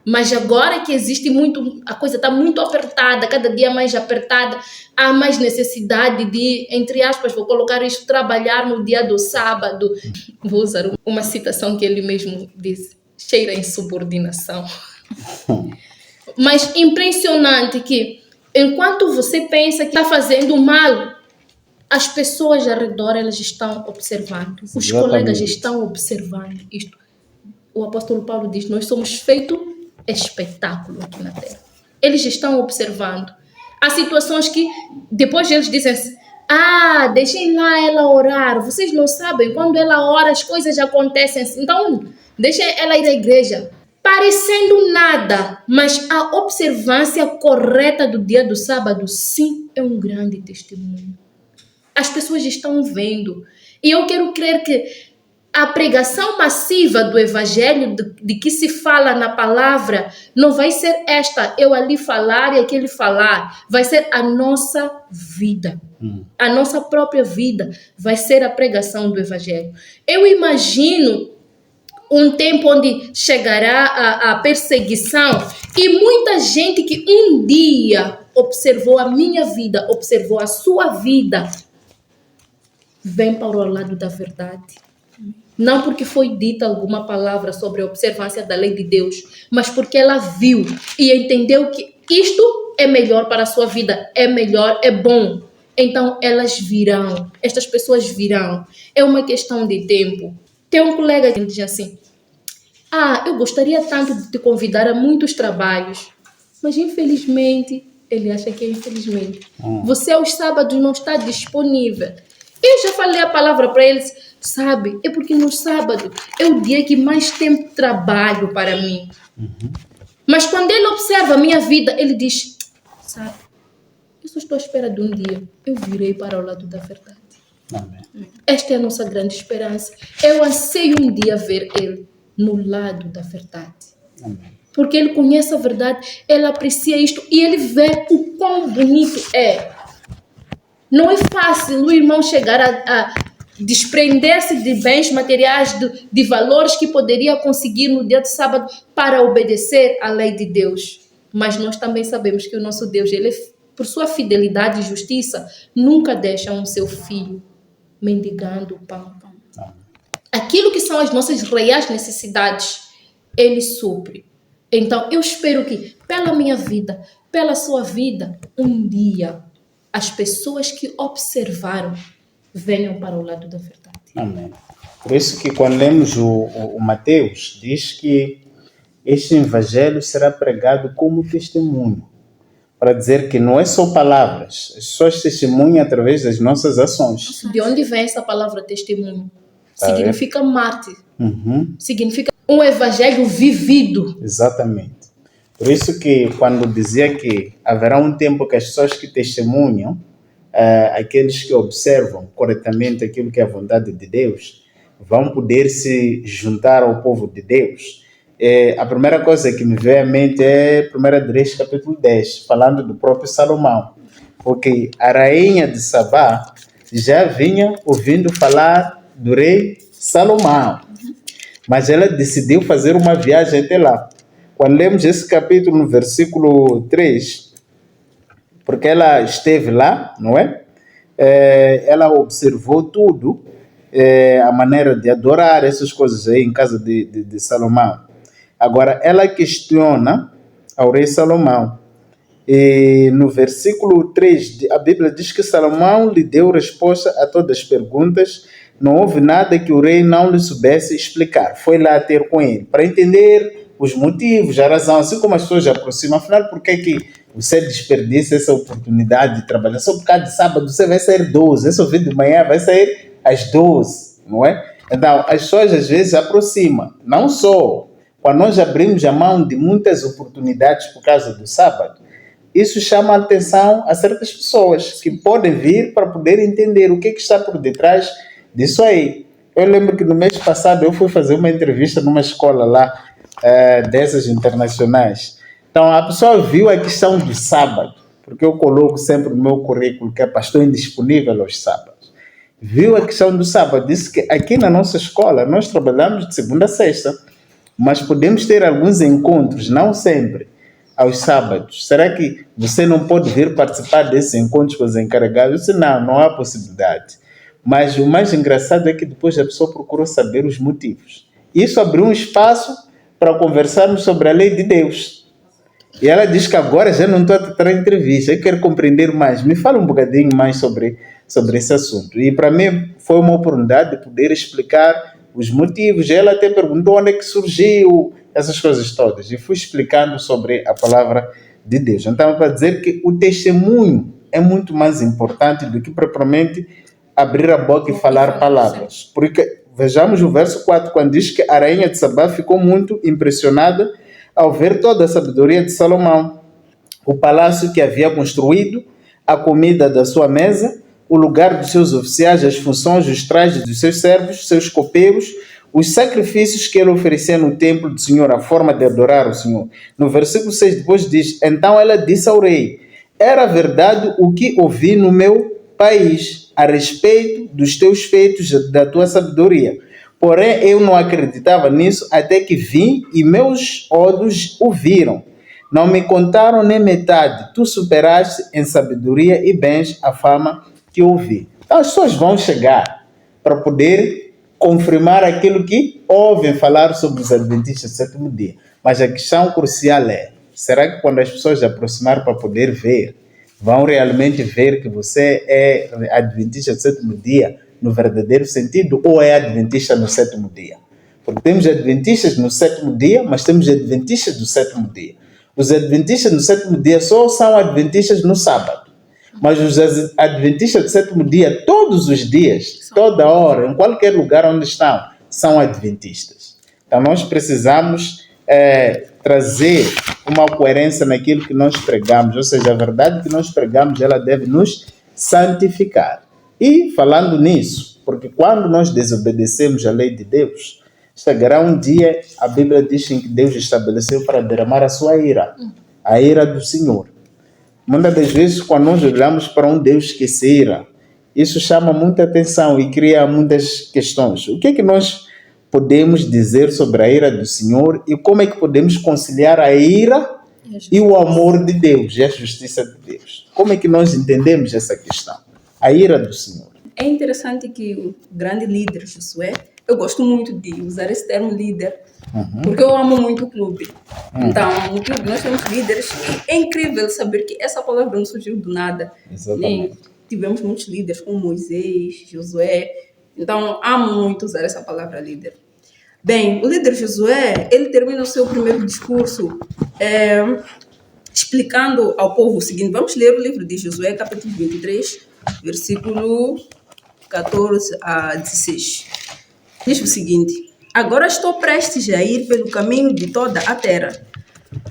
Mas agora que existe muito, a coisa está muito apertada, cada dia mais apertada, há mais necessidade de, entre aspas, vou colocar isto, trabalhar no dia do sábado. Vou usar uma citação que ele mesmo disse, cheira a insubordinação. Mas impressionante que, enquanto você pensa que está fazendo mal, as pessoas ao redor, elas estão observando. Os Exatamente. colegas estão observando isto. O apóstolo Paulo diz, nós somos feito espetáculo aqui na terra. Eles estão observando. Há situações que depois eles dizem assim, deixem lá ela orar. Vocês não sabem, quando ela ora as coisas acontecem. Então, deixem ela ir à igreja. Parecendo nada, mas a observância correta do dia do sábado, sim, é um grande testemunho. As pessoas estão vendo. E eu quero crer que a pregação massiva do evangelho, de que se fala na palavra, não vai ser esta, eu ali falar e aquele falar. Vai ser a nossa vida. A nossa própria vida vai ser a pregação do evangelho. Eu imagino um tempo onde chegará a perseguição e muita gente que um dia observou a minha vida, observou a sua vida, vem para o lado da verdade. Não porque foi dita alguma palavra sobre a observância da lei de Deus, mas porque ela viu e entendeu que isto é melhor para a sua vida, é melhor, é bom. Então elas virão, estas pessoas virão. É uma questão de tempo. Tem um colega que diz assim, eu gostaria tanto de te convidar a muitos trabalhos, mas infelizmente, ele acha que é infelizmente, você aos sábados não está disponível. Eu já falei a palavra para eles, sabe, é porque no sábado é o dia que mais tem trabalho para mim. Mas quando ele observa a minha vida, ele diz, sabe, eu só estou à espera de um dia, eu virei para o lado da verdade. Amém. Esta é a nossa grande esperança. Eu anseio um dia ver ele no lado da verdade. Amém. Porque ele conhece a verdade, ele aprecia isto e ele vê o quão bonito é. Não é fácil o irmão chegar a desprender-se de bens materiais, de valores que poderia conseguir no dia do sábado para obedecer à lei de Deus. Mas nós também sabemos que o nosso Deus, ele, por sua fidelidade e justiça, nunca deixa um seu filho mendigando o pão. Aquilo que são as nossas reais necessidades, ele supre. Então, eu espero que, pela minha vida, pela sua vida, um dia, as pessoas que observaram venham para o lado da verdade. Amém. Por isso que quando lemos o Mateus, diz que este evangelho será pregado como testemunho, para dizer que não é só palavras, é só testemunho através das nossas ações. De onde vem essa palavra testemunho? Significa mártir. Significa um evangelho vivido. Exatamente. Por isso que quando dizia que haverá um tempo que as pessoas que testemunham, aqueles que observam corretamente aquilo que é a vontade de Deus, vão poder se juntar ao povo de Deus. A primeira coisa que me veio à mente é 1 Reis capítulo 10, falando do próprio Salomão. Porque a rainha de Sabá já vinha ouvindo falar do rei Salomão, mas ela decidiu fazer uma viagem até lá. Quando lemos esse capítulo no versículo 3, porque ela esteve lá, não é? Ela observou tudo, a maneira de adorar, essas coisas aí em casa de Salomão. Agora, ela questiona ao rei Salomão. E no versículo 3, a Bíblia diz que Salomão lhe deu resposta a todas as perguntas. Não houve nada que o rei não lhe soubesse explicar. Foi lá ter com ele, para entender os motivos, a razão, assim como as pessoas se aproximam. Afinal, por que você desperdiça essa oportunidade de trabalhar? Só por causa de sábado você vai sair 12, esse vídeo de manhã vai sair às 12, não é? Então, as pessoas às vezes se aproximam. Não só quando nós abrimos a mão de muitas oportunidades por causa do sábado, isso chama a atenção a certas pessoas que podem vir para poder entender o que está por detrás disso aí. Eu lembro que no mês passado eu fui fazer uma entrevista numa escola lá, dessas internacionais. Então a pessoa viu a questão do sábado, porque eu coloco sempre no meu currículo que é pastor indisponível aos sábados. viu a questão do sábado, disse que aqui na nossa escola nós trabalhamos de segunda a sexta, mas podemos ter alguns encontros, não sempre, aos sábados. Será que você não pode vir participar desses encontros com os encarregados? Eu disse, não, não há possibilidade. Mas o mais engraçado é que depois a pessoa procurou saber os motivos. Isso abriu um espaço para conversarmos sobre a lei de Deus. E ela diz que agora já não estou a tratar entrevista, eu quero compreender mais. Me fala um bocadinho mais sobre esse assunto. E para mim foi uma oportunidade de poder explicar os motivos. Ela até perguntou onde é que surgiu, essas coisas todas. E fui explicando sobre a palavra de Deus. Então, para dizer que o testemunho é muito mais importante do que propriamente abrir a boca e falar palavras. Porque vejamos o verso 4, quando diz que a rainha de Sabá ficou muito impressionada ao ver toda a sabedoria de Salomão, o palácio que havia construído, a comida da sua mesa, o lugar dos seus oficiais, as funções, os trajes dos seus servos, seus copeiros, os sacrifícios que ele oferecia no templo do Senhor, a forma de adorar o Senhor. No versículo 6 depois diz, então ela disse ao rei, era verdade o que ouvi no meu país a respeito dos teus feitos, da tua sabedoria. Porém, eu não acreditava nisso até que vim e meus olhos o viram. Não me contaram nem metade. Tu superaste em sabedoria e bens a fama que ouvi. Então, as pessoas vão chegar para poder confirmar aquilo que ouvem falar sobre os adventistas do sétimo dia. Mas a questão crucial é, será que quando as pessoas se aproximarem para poder ver, vão realmente ver que você é adventista do sétimo dia no verdadeiro sentido ou é adventista no sétimo dia? Porque temos adventistas no sétimo dia, mas temos adventistas do sétimo dia. Os adventistas no sétimo dia só são adventistas no sábado. Mas os adventistas do sétimo dia, todos os dias, toda hora, em qualquer lugar onde estão, são adventistas. Então nós precisamos trazer uma coerência naquilo que nós pregamos, ou seja, a verdade que nós pregamos, ela deve nos santificar. E falando nisso, porque quando nós desobedecemos a lei de Deus, chegará um dia, a Bíblia diz em que Deus estabeleceu para derramar a sua ira, a ira do Senhor. Muitas das vezes, quando nós olhamos para um Deus que se ira, isso chama muita atenção e cria muitas questões. O que é que nós podemos dizer sobre a ira do Senhor e como é que podemos conciliar a ira e o amor de Deus e a justiça de Deus? Como é que nós entendemos essa questão? A ira do Senhor. É interessante que o grande líder Josué, eu gosto muito de usar esse termo líder, porque eu amo muito o clube. Então, no clube nós temos líderes e é incrível saber que essa palavra não surgiu do nada. Exatamente. Tivemos muitos líderes como Moisés, Josué. Então, amo muito usar essa palavra líder. Bem, o líder Josué, ele termina o seu primeiro discurso explicando ao povo o seguinte. Vamos ler o livro de Josué, capítulo 23, versículo 14 a 16. Diz o seguinte: agora estou prestes a ir pelo caminho de toda a terra.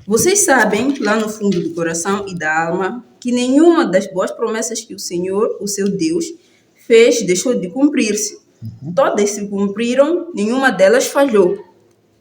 Vocês sabem, lá no fundo do coração e da alma, que nenhuma das boas promessas que o Senhor, o seu Deus, fez deixou de cumprir-se. Todas se cumpriram, nenhuma delas falhou.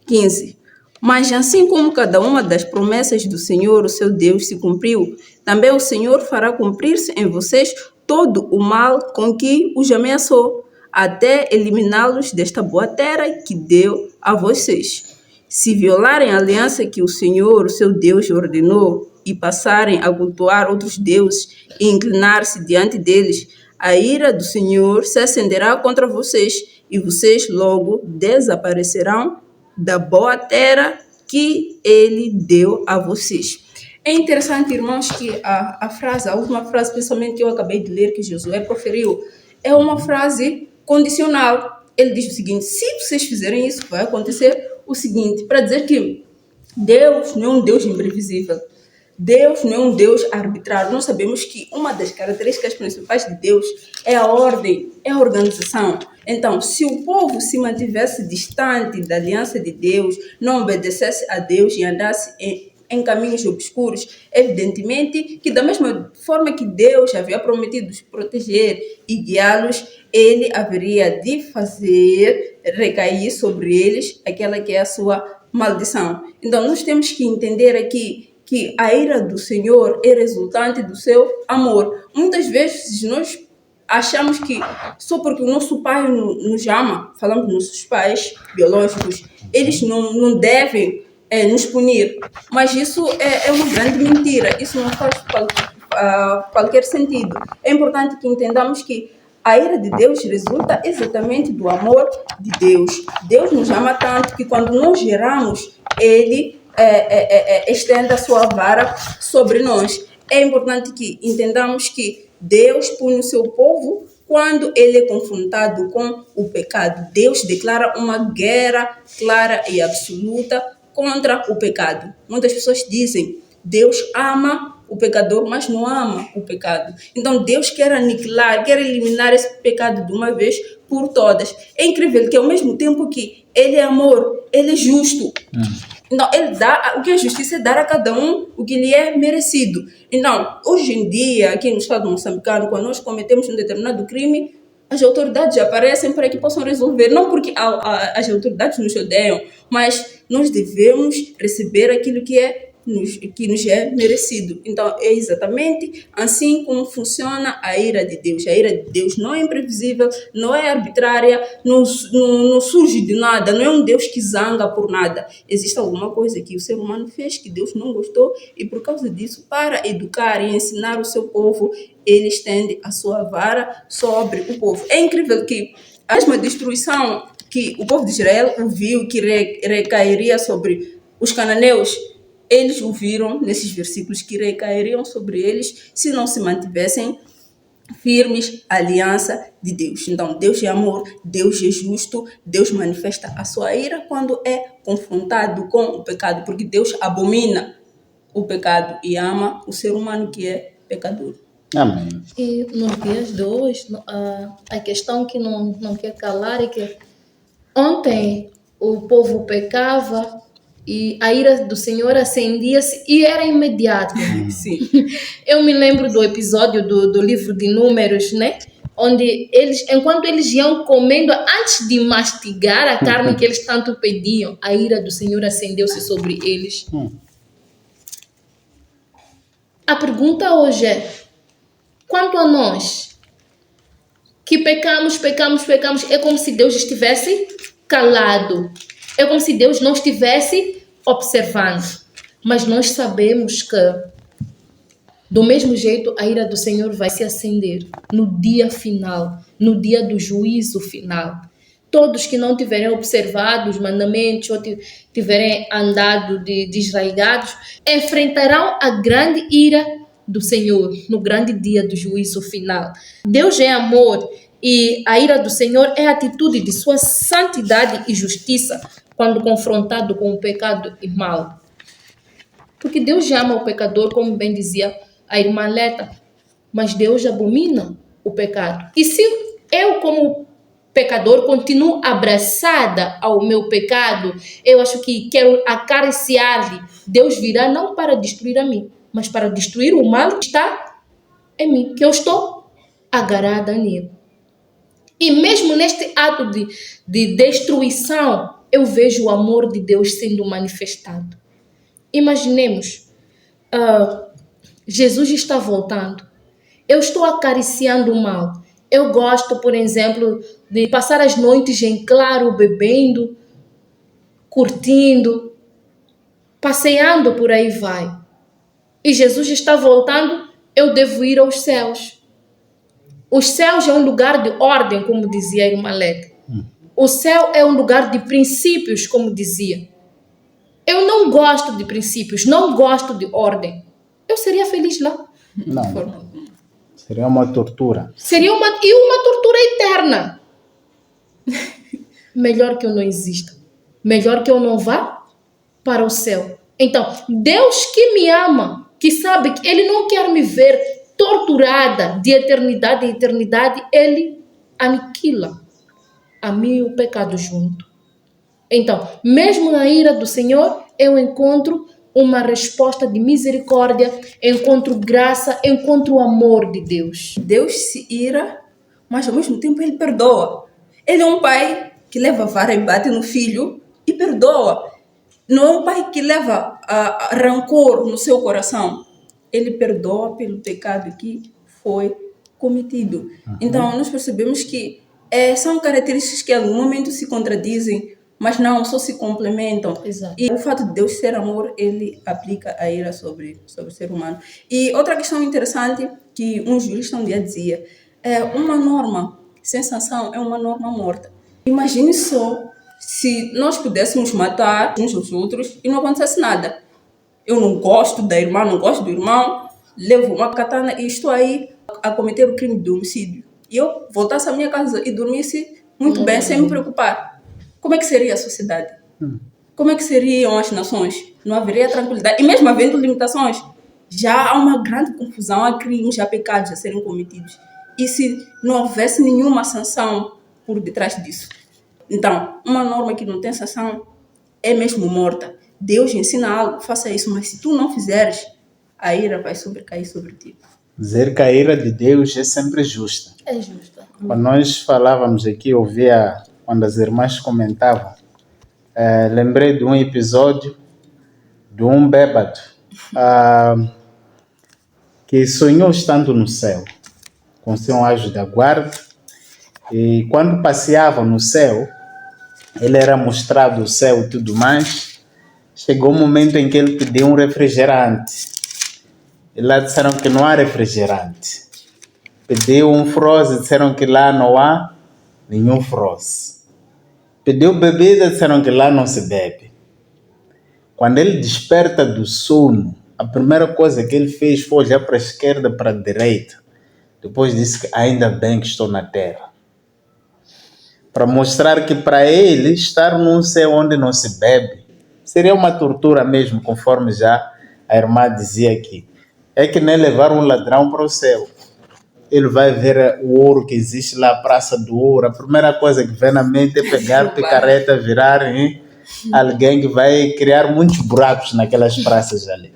15. Mas assim como cada uma das promessas do Senhor, o seu Deus, se cumpriu, também o Senhor fará cumprir-se em vocês todo o mal com que os ameaçou, até eliminá-los desta boa terra que deu a vocês. Se violarem a aliança que o Senhor, o seu Deus, ordenou e passarem a cultuar outros deuses e inclinar-se diante deles, a ira do Senhor se acenderá contra vocês e vocês logo desaparecerão da boa terra que ele deu a vocês. É interessante, irmãos, que a última frase, principalmente que eu acabei de ler, que Josué proferiu, é uma frase condicional. Ele diz o seguinte: se vocês fizerem isso, vai acontecer o seguinte, para dizer que Deus não é um Deus imprevisível. Deus não é um Deus arbitrário. Nós sabemos que uma das características principais de Deus é a ordem, é a organização. Então, se o povo se mantivesse distante da aliança de Deus, não obedecesse a Deus e andasse em caminhos obscuros, evidentemente que da mesma forma que Deus havia prometido os proteger e guiá-los, ele haveria de fazer recair sobre eles aquela que é a sua maldição. Então, nós temos que entender aqui que a ira do Senhor é resultante do seu amor. Muitas vezes nós achamos que só porque o nosso pai nos ama, falamos dos nossos pais biológicos, eles não devem nos punir. Mas isso é uma grande mentira. Isso não faz qualquer sentido. É importante que entendamos que a ira de Deus resulta exatamente do amor de Deus. Deus nos ama tanto que quando nós geramos, Ele estende a sua vara sobre nós. É importante que entendamos que Deus pune o seu povo quando ele é confrontado com o pecado. Deus declara uma guerra clara e absoluta contra o pecado. Muitas pessoas dizem, Deus ama o pecador, mas não ama o pecado. Então Deus quer aniquilar, quer eliminar esse pecado de uma vez por todas. É incrível que ao mesmo tempo que Ele é amor, Ele é justo. Então, Ele dá, o que é justiça é dar a cada um o que lhe é merecido. Então, hoje em dia, aqui no estado moçambicano, quando nós cometemos um determinado crime, as autoridades aparecem para que possam resolver. Não porque as autoridades nos odeiam, mas nós devemos receber aquilo que nos é merecido. Então, é exatamente assim como funciona a ira de Deus. A ira de Deus não é imprevisível, não é arbitrária, não surge de nada, não é um Deus que zanga por nada. Existe alguma coisa que o ser humano fez que Deus não gostou e por causa disso, para educar e ensinar o seu povo, ele estende a sua vara sobre o povo. É incrível que a mesma destruição que o povo de Israel ouviu que recairia sobre os cananeus, eles ouviram nesses versículos que recairiam sobre eles se não se mantivessem firmes à aliança de Deus. Então, Deus é amor, Deus é justo, Deus manifesta a sua ira quando é confrontado com o pecado, porque Deus abomina o pecado e ama o ser humano que é pecador. Amém. E nos dias de hoje, a questão que não quer calar é que ontem o povo pecava e a ira do Senhor acendia-se e era imediato. Sim. Eu me lembro do episódio do livro de Números, né? Onde enquanto eles iam comendo, antes de mastigar a carne que eles tanto pediam, a ira do Senhor acendeu-se sobre eles. A pergunta hoje é, quanto a nós, que pecamos, é como se Deus estivesse calado. É como se Deus não estivesse observando. Mas nós sabemos que, do mesmo jeito, a ira do Senhor vai se acender no dia final, no dia do juízo final. Todos que não tiverem observado os mandamentos ou tiverem andado desraigados, enfrentarão a grande ira do Senhor no grande dia do juízo final. Deus é amor e a ira do Senhor é a atitude de sua santidade e justiça quando confrontado com o pecado e mal. Porque Deus ama o pecador, como bem dizia a irmã Leta, mas Deus abomina o pecado. E se eu, como pecador, continuo abraçada ao meu pecado, eu acho que quero acariciar-lhe, Deus virá não para destruir a mim, mas para destruir o mal que está em mim, que eu estou agarrada nele. E mesmo neste ato de destruição, eu vejo o amor de Deus sendo manifestado. Imaginemos, Jesus está voltando. Eu estou acariciando o mal. Eu gosto, por exemplo, de passar as noites em claro, bebendo, curtindo, passeando por aí vai. E Jesus está voltando, eu devo ir aos céus. Os céus é um lugar de ordem, como dizia a irmã Leta. O céu é um lugar de princípios, como dizia. Eu não gosto de princípios, não gosto de ordem. Eu seria feliz lá. Não. Seria uma tortura. Seria uma tortura eterna. Melhor que eu não exista. Melhor que eu não vá para o céu. Então, Deus que me ama, que sabe que Ele não quer me ver torturada de eternidade em eternidade, Ele aniquila a mim e o pecado junto. Então, mesmo na ira do Senhor, eu encontro uma resposta de misericórdia, encontro graça, encontro o amor de Deus. Deus se ira, mas ao mesmo tempo Ele perdoa. Ele é um pai que leva a vara e bate no filho e perdoa. Não é um pai que leva rancor no seu coração. Ele perdoa pelo pecado que foi cometido. Então, nós percebemos que são características que, em algum momento, se contradizem, mas não, só se complementam. Exato. E o fato de Deus ser amor, ele aplica a ira sobre o ser humano. E outra questão interessante que um jurista um dia dizia, uma norma sem sanção é uma norma morta. Imagine só se nós pudéssemos matar uns aos outros e não acontecesse nada. Eu não gosto da irmã, não gosto do irmão, levo uma katana e estou aí a cometer o crime de homicídio. E eu voltasse à minha casa e dormisse muito bem, sem me preocupar. Como é que seria a sociedade? Como é que seriam as nações? Não haveria tranquilidade. E mesmo havendo limitações, já há uma grande confusão, há crimes, há pecados a serem cometidos. E se não houvesse nenhuma sanção por detrás disso? Então, uma norma que não tem sanção é mesmo morta. Deus ensina algo, faça isso, mas se tu não fizeres, a ira vai sobrecair sobre ti. Dizer que a ira de Deus é sempre justa. É justa. Quando nós falávamos aqui, ouvia quando as irmãs comentavam, lembrei de um episódio de um bêbado que sonhou estando no céu com seu anjo da guarda, e quando passeava no céu, ele era mostrado o céu e tudo mais. Chegou um momento em que ele pediu um refrigerante. E lá disseram que não há refrigerante. Pediu um froze, disseram que lá não há nenhum froze. Pediu bebida, disseram que lá não se bebe. Quando ele desperta do sono, a primeira coisa que ele fez foi olhar para a esquerda, para a direita. Depois disse que ainda bem que estou na terra. Para mostrar que para ele estar num céu onde não se bebe seria uma tortura mesmo, conforme já a irmã dizia aqui. É que nem levar um ladrão para o céu. Ele vai ver o ouro que existe lá, a Praça do Ouro. A primeira coisa que vem na mente é pegar picareta, virar alguém que vai criar muitos buracos naquelas praças ali.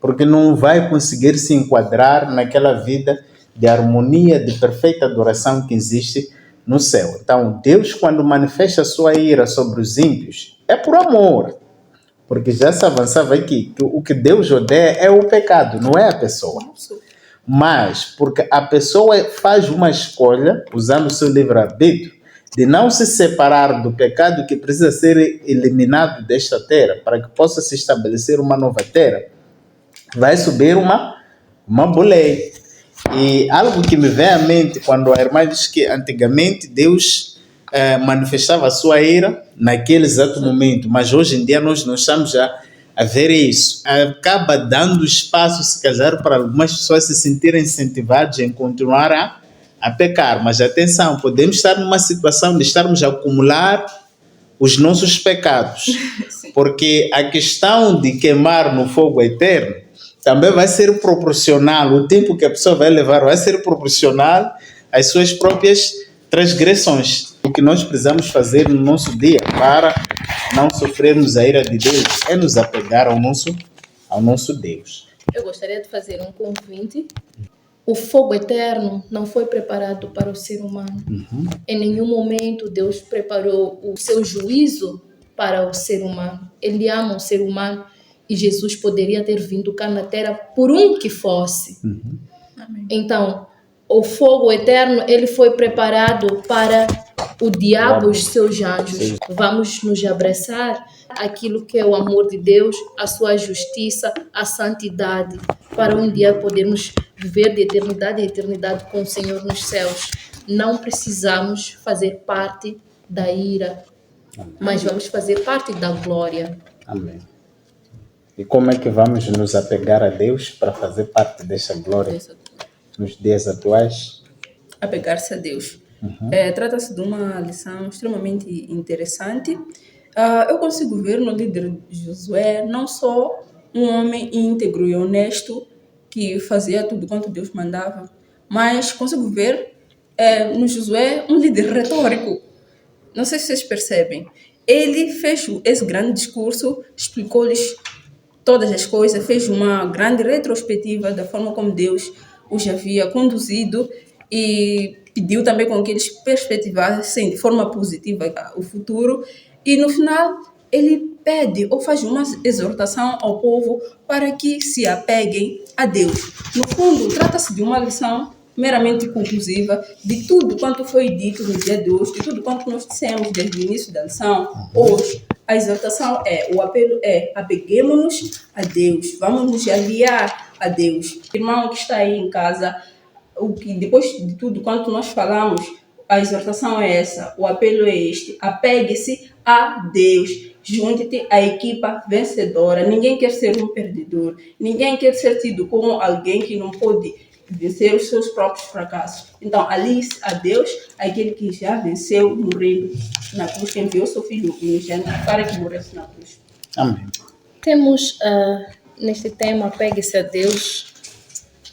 Porque não vai conseguir se enquadrar naquela vida de harmonia, de perfeita adoração que existe no céu. Então, Deus, quando manifesta a sua ira sobre os ímpios, é por amor. Porque já se avançava aqui, que o que Deus odeia é o pecado, não é a pessoa. Mas, porque a pessoa faz uma escolha, usando o seu livre-arbítrio, de não se separar do pecado que precisa ser eliminado desta terra, para que possa se estabelecer uma nova terra, vai subir uma boleia. E algo que me vem à mente quando a irmã diz que antigamente Deus manifestava a sua ira naquele exato momento, mas hoje em dia nós não estamos a ver isso. Acaba dando espaço, se calhar, para algumas pessoas se sentirem incentivadas em continuar a pecar. Mas atenção, podemos estar numa situação de estarmos a acumular os nossos pecados, porque a questão de queimar no fogo eterno também vai ser proporcional, o tempo que a pessoa vai levar vai ser proporcional às suas próprias transgressões. O que nós precisamos fazer no nosso dia para não sofrermos a ira de Deus é nos apegar ao nosso Deus. Eu gostaria de fazer um convite. O fogo eterno não foi preparado para o ser humano. Em nenhum momento Deus preparou o seu juízo para o ser humano. Ele ama o ser humano e Jesus poderia ter vindo cá na terra por um que fosse. Então, o fogo eterno, ele foi preparado para o diabo e os seus anjos. Vamos nos abraçar aquilo que é o amor de Deus, a sua justiça, a santidade, para um dia podermos viver de eternidade em eternidade com o Senhor nos céus. Não precisamos fazer parte da ira, mas vamos fazer parte da glória. Amém. E como é que vamos nos apegar a Deus para fazer parte dessa glória nos dias atuais? Apegar-se a Deus. Trata-se de uma lição extremamente interessante. Eu consigo ver no líder Josué não só um homem íntegro e honesto que fazia tudo quanto Deus mandava, mas consigo ver no Josué um líder retórico. Não sei se vocês percebem. Ele fez esse grande discurso, explicou-lhes todas as coisas, fez uma grande retrospectiva da forma como Deus os havia conduzido e pediu também com que eles perspectivassem de forma positiva o futuro. E no final ele pede ou faz uma exortação ao povo para que se apeguem a Deus. No fundo, trata-se de uma lição meramente conclusiva de tudo quanto foi dito no dia de hoje, de tudo quanto nós dissemos desde o início da lição. Hoje, a exortação o apelo é: apeguemos-nos a Deus, vamos nos aliar a Deus. Irmão que está aí em casa, depois de tudo quanto nós falamos, a exortação é essa, o apelo é este: apegue-se a Deus. Junte-te à equipa vencedora. Ninguém quer ser um perdedor. Ninguém quer ser tido como alguém que não pode vencer os seus próprios fracassos. Então, alie-se a Deus, aquele que já venceu morrendo na cruz, que enviou seu Filho unigênito para que morresse na cruz. Amém. Temos neste tema, apegue-se a Deus,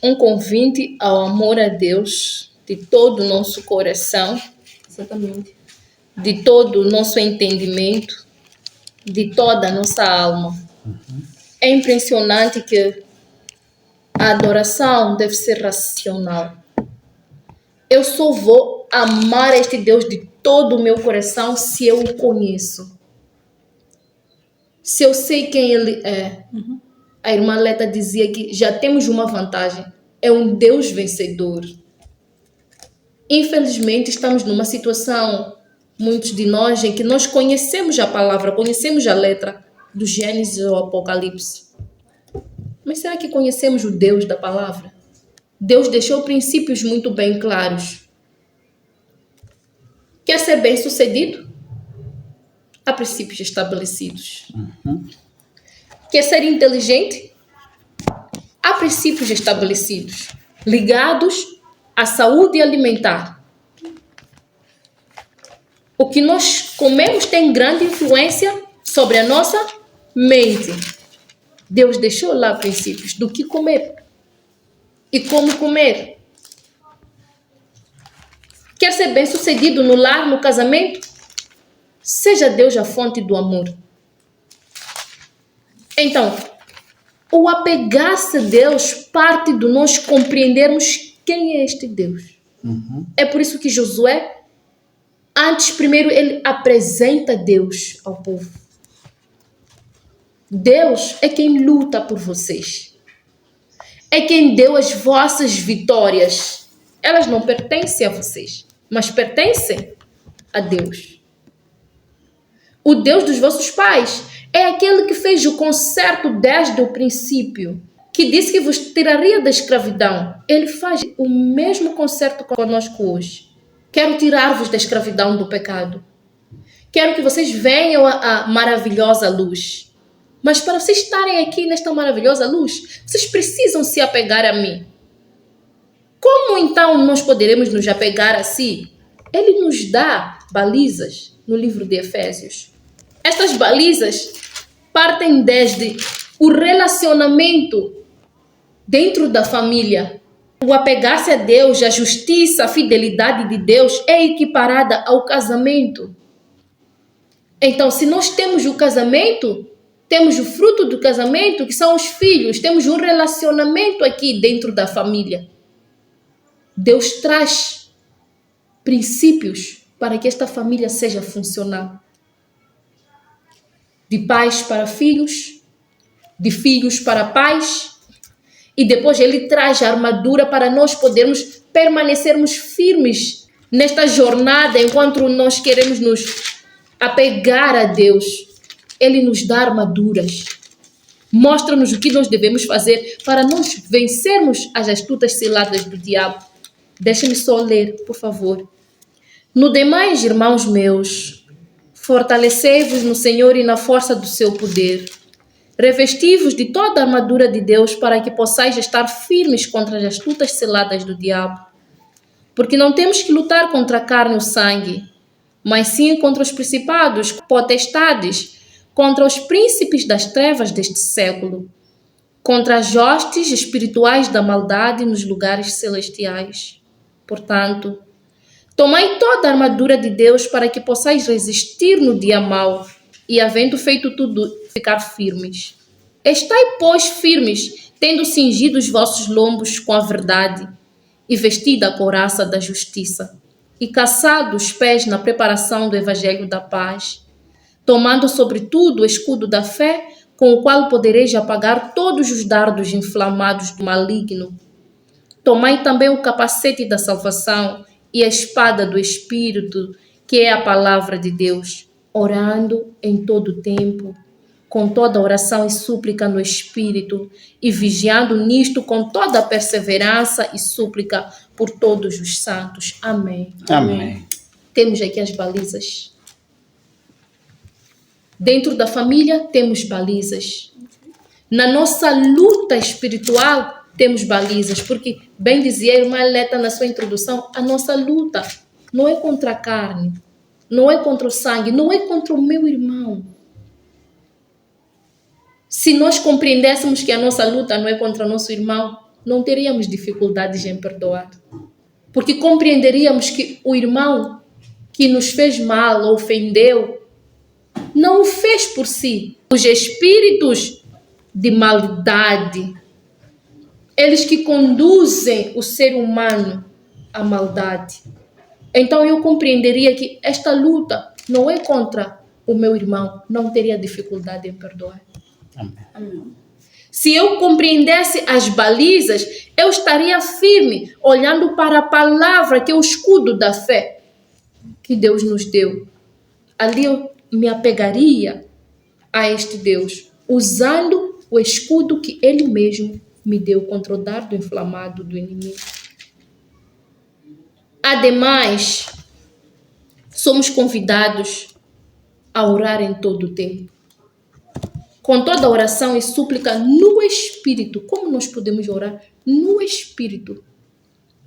um convite ao amor a Deus de todo o nosso coração, Exatamente. de todo o nosso entendimento, de toda a nossa alma. É impressionante que a adoração deve ser racional. Eu só vou amar este Deus de todo o meu coração se eu o conheço. Se eu sei quem Ele é. A irmã Leta dizia que já temos uma vantagem. É um Deus vencedor. Infelizmente, estamos numa situação, muitos de nós, em que nós conhecemos a palavra, conhecemos a letra do Gênesis ao Apocalipse. Mas será que conhecemos o Deus da palavra? Deus deixou princípios muito bem claros. Quer ser bem-sucedido? Há princípios estabelecidos. Quer ser inteligente? Há princípios estabelecidos, ligados à saúde alimentar. O que nós comemos tem grande influência sobre a nossa mente. Deus deixou lá princípios do que comer e como comer. Quer ser bem-sucedido no lar, no casamento? Seja Deus a fonte do amor. Então, o apegar-se a Deus parte de nós compreendermos quem é este Deus. É por isso que Josué, primeiro ele apresenta Deus ao povo. Deus é quem luta por vocês. É quem deu as vossas vitórias. Elas não pertencem a vocês, mas pertencem a Deus. O Deus dos vossos pais é aquele que fez o concerto desde o princípio, que disse que vos tiraria da escravidão. Ele faz o mesmo concerto conosco hoje. Quero tirar-vos da escravidão do pecado. Quero que vocês venham à maravilhosa luz. Mas para vocês estarem aqui nesta maravilhosa luz, vocês precisam se apegar a mim. Como então nós poderemos nos apegar a si? Ele nos dá balizas no livro de Efésios. Estas balizas partem desde o relacionamento dentro da família. O apegar-se a Deus, a justiça, a fidelidade de Deus é equiparada ao casamento. Então, se nós temos o casamento, temos o fruto do casamento, que são os filhos, temos um relacionamento aqui dentro da família. Deus traz princípios para que esta família seja funcional. De pais para filhos, de filhos para pais, e depois ele traz a armadura para nós podermos permanecermos firmes nesta jornada enquanto nós queremos nos apegar a Deus. Ele nos dá armaduras, mostra-nos o que nós devemos fazer para nós vencermos as astutas ciladas do diabo. Deixe-me só ler, por favor. No demais, irmãos meus, fortalecei-vos no Senhor e na força do seu poder. Revesti-vos de toda a armadura de Deus para que possais estar firmes contra as astutas ciladas do diabo. Porque não temos que lutar contra a carne e o sangue, mas sim contra os principados, potestades, contra os príncipes das trevas deste século, contra as hostes espirituais da maldade nos lugares celestiais. Portanto, tomai toda a armadura de Deus para que possais resistir no dia mau e, havendo feito tudo, ficar firmes. Estai, pois, firmes, tendo cingido os vossos lombos com a verdade e vestida a couraça da justiça e calçado os pés na preparação do evangelho da paz, tomando sobretudo o escudo da fé, com o qual podereis apagar todos os dardos inflamados do maligno. Tomai também o capacete da salvação e a espada do Espírito, que é a palavra de Deus, orando em todo o tempo, com toda oração e súplica no Espírito, e vigiando nisto com toda a perseverança e súplica por todos os santos. Amém. Amém. Temos aqui as balizas. Dentro da família, temos balizas. Na nossa luta espiritual, temos balizas, porque, bem dizia a irmã Leta na sua introdução, a nossa luta não é contra a carne, não é contra o sangue, não é contra o meu irmão. Se nós compreendêssemos que a nossa luta não é contra nosso irmão, não teríamos dificuldades em perdoar. Porque compreenderíamos que o irmão que nos fez mal ou ofendeu, não o fez por si. Os espíritos de maldade, eles que conduzem o ser humano à maldade. Então eu compreenderia que esta luta não é contra o meu irmão, não teria dificuldade em perdoar. Amém. Se eu compreendesse as balizas, eu estaria firme, olhando para a palavra, que é o escudo da fé que Deus nos deu. Ali eu me apegaria a este Deus, usando o escudo que Ele mesmo me deu contra o dardo inflamado do inimigo. Ademais, somos convidados a orar em todo o tempo, com toda oração e súplica no Espírito. Como nós podemos orar no Espírito?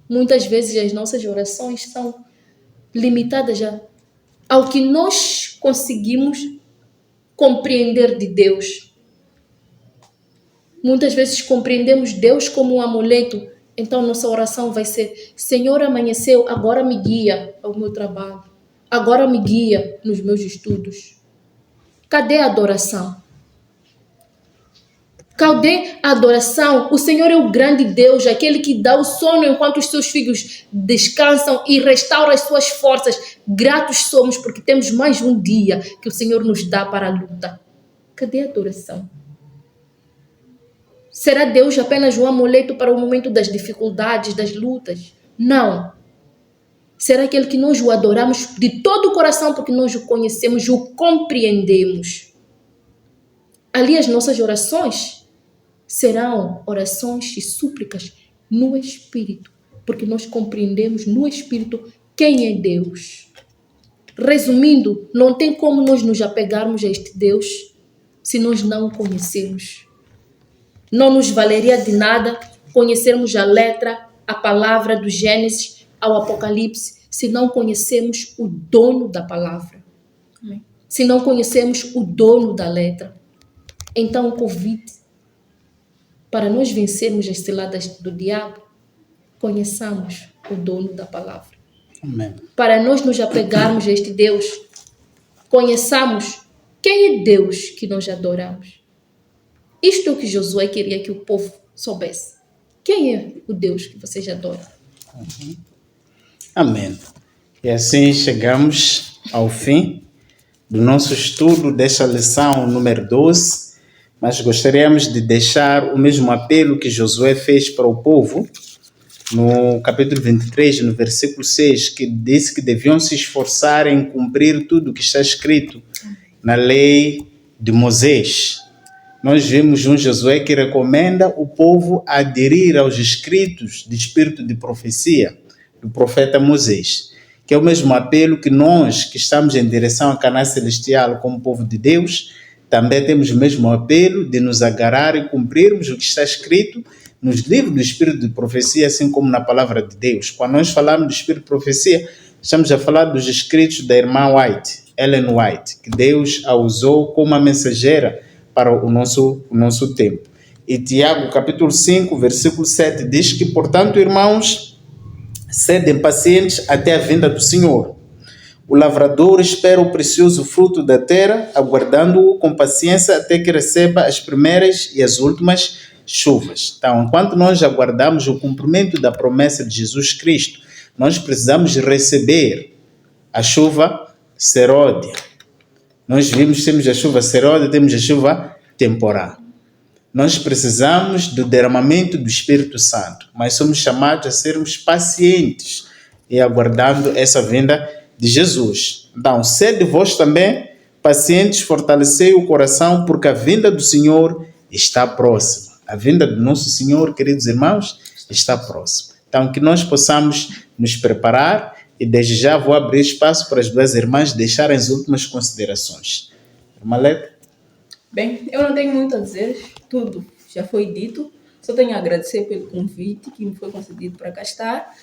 Muitas vezes as nossas orações são limitadas ao que nós conseguimos compreender de Deus. Muitas vezes compreendemos Deus como um amuleto, então nossa oração vai ser: Senhor, amanheceu, agora me guia ao meu trabalho, agora me guia nos meus estudos. Cadê a adoração? Cadê a adoração? O Senhor é o grande Deus, aquele que dá o sono enquanto os seus filhos descansam e restaura as suas forças. Gratos somos porque temos mais um dia que o Senhor nos dá para a luta. Cadê a adoração? Será Deus apenas um amuleto para o momento das dificuldades, das lutas? Não. Será aquele que nós o adoramos de todo o coração porque nós o conhecemos, o compreendemos. Ali as nossas orações serão orações e súplicas no Espírito, porque nós compreendemos no Espírito quem é Deus. Resumindo, não tem como nós nos apegarmos a este Deus se nós não o conhecemos. Não nos valeria de nada conhecermos a letra, a palavra do Gênesis ao Apocalipse, se não conhecemos o dono da palavra. Amém. Se não conhecemos o dono da letra. Então o convite para nós vencermos as ciladas do diabo, conheçamos o dono da palavra. Amém. Para nós nos apegarmos a este Deus, conheçamos quem é Deus que nós adoramos. Isto é o que Josué queria que o povo soubesse. Quem é o Deus que vocês adoram? Amém. E assim chegamos ao fim do nosso estudo desta lição número 12. Mas gostaríamos de deixar o mesmo apelo que Josué fez para o povo no capítulo 23, no versículo 6, que disse que deviam se esforçar em cumprir tudo o que está escrito na lei de Moisés. Nós vimos um Josué que recomenda o povo aderir aos escritos de espírito de profecia do profeta Moisés, que é o mesmo apelo que nós, que estamos em direção à Canaã Celestial como povo de Deus, também temos o mesmo apelo de nos agarrar e cumprirmos o que está escrito nos livros do Espírito de Profecia, assim como na Palavra de Deus. Quando nós falamos do Espírito de Profecia, estamos a falar dos escritos da irmã White, Ellen White, que Deus a usou como uma mensageira para o nosso tempo. E Tiago, capítulo 5, versículo 7, diz que, portanto, irmãos, sedem pacientes até a vinda do Senhor. O lavrador espera o precioso fruto da terra, aguardando-o com paciência até que receba as primeiras e as últimas chuvas. Então, enquanto nós aguardamos o cumprimento da promessa de Jesus Cristo, nós precisamos receber a chuva seródia. Nós temos a chuva seródia, temos a chuva temporal. nós precisamos do derramamento do Espírito Santo, mas somos chamados a sermos pacientes e aguardando essa vinda de Jesus. Então, sede vós também, pacientes, fortalecei o coração, porque a vinda do Senhor está próxima. A vinda do nosso Senhor, queridos irmãos, está próxima. Então, que nós possamos nos preparar e desde já vou abrir espaço para as duas irmãs deixarem as últimas considerações. Irmã Leda? Bem, eu não tenho muito a dizer, tudo já foi dito. Só tenho a agradecer pelo convite que me foi concedido para cá estar.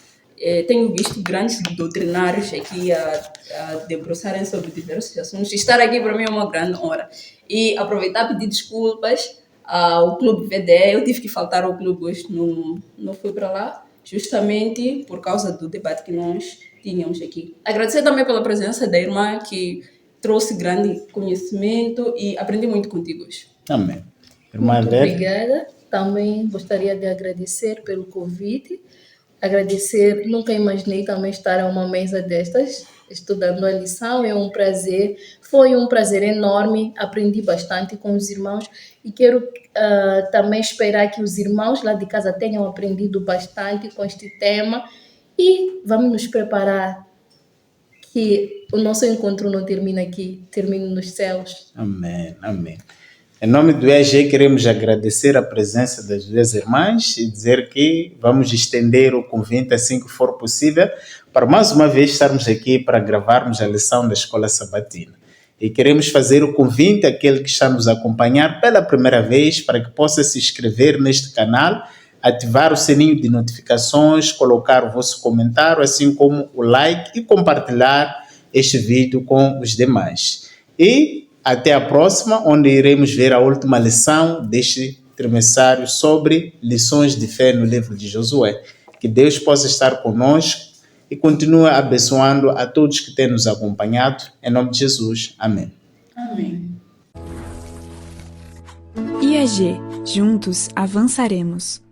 Tenho visto grandes doutrinários aqui a debruçarem sobre diversos assuntos. Estar aqui para mim é uma grande honra. E aproveitar e pedir desculpas ao Clube VDE. Eu tive que faltar ao clube hoje, não fui para lá, justamente por causa do debate que nós tínhamos aqui. Agradecer também pela presença da irmã, que trouxe grande conhecimento e aprendi muito contigo hoje. Amém. Irmã Muito Leda? obrigada. Também gostaria de agradecer pelo convite. Agradecer, nunca imaginei também estar a uma mesa destas, estudando a lição, é um prazer, foi um prazer enorme, aprendi bastante com os irmãos e quero também esperar que os irmãos lá de casa tenham aprendido bastante com este tema e vamos nos preparar que o nosso encontro não termina aqui, termine nos céus. Amém, amém. Em nome do EG, queremos agradecer a presença das duas irmãs e dizer que vamos estender o convite assim que for possível para mais uma vez estarmos aqui para gravarmos a lição da Escola Sabatina. E queremos fazer o convite àquele que está nos acompanhar pela primeira vez para que possa se inscrever neste canal, ativar o sininho de notificações, colocar o vosso comentário, assim como o like e compartilhar este vídeo com os demais. E até a próxima, onde iremos ver a última lição deste trimessário sobre lições de fé no livro de Josué. Que Deus possa estar conosco e continue abençoando a todos que têm nos acompanhado. Em nome de Jesus. Amém. Amém. IAG, juntos avançaremos.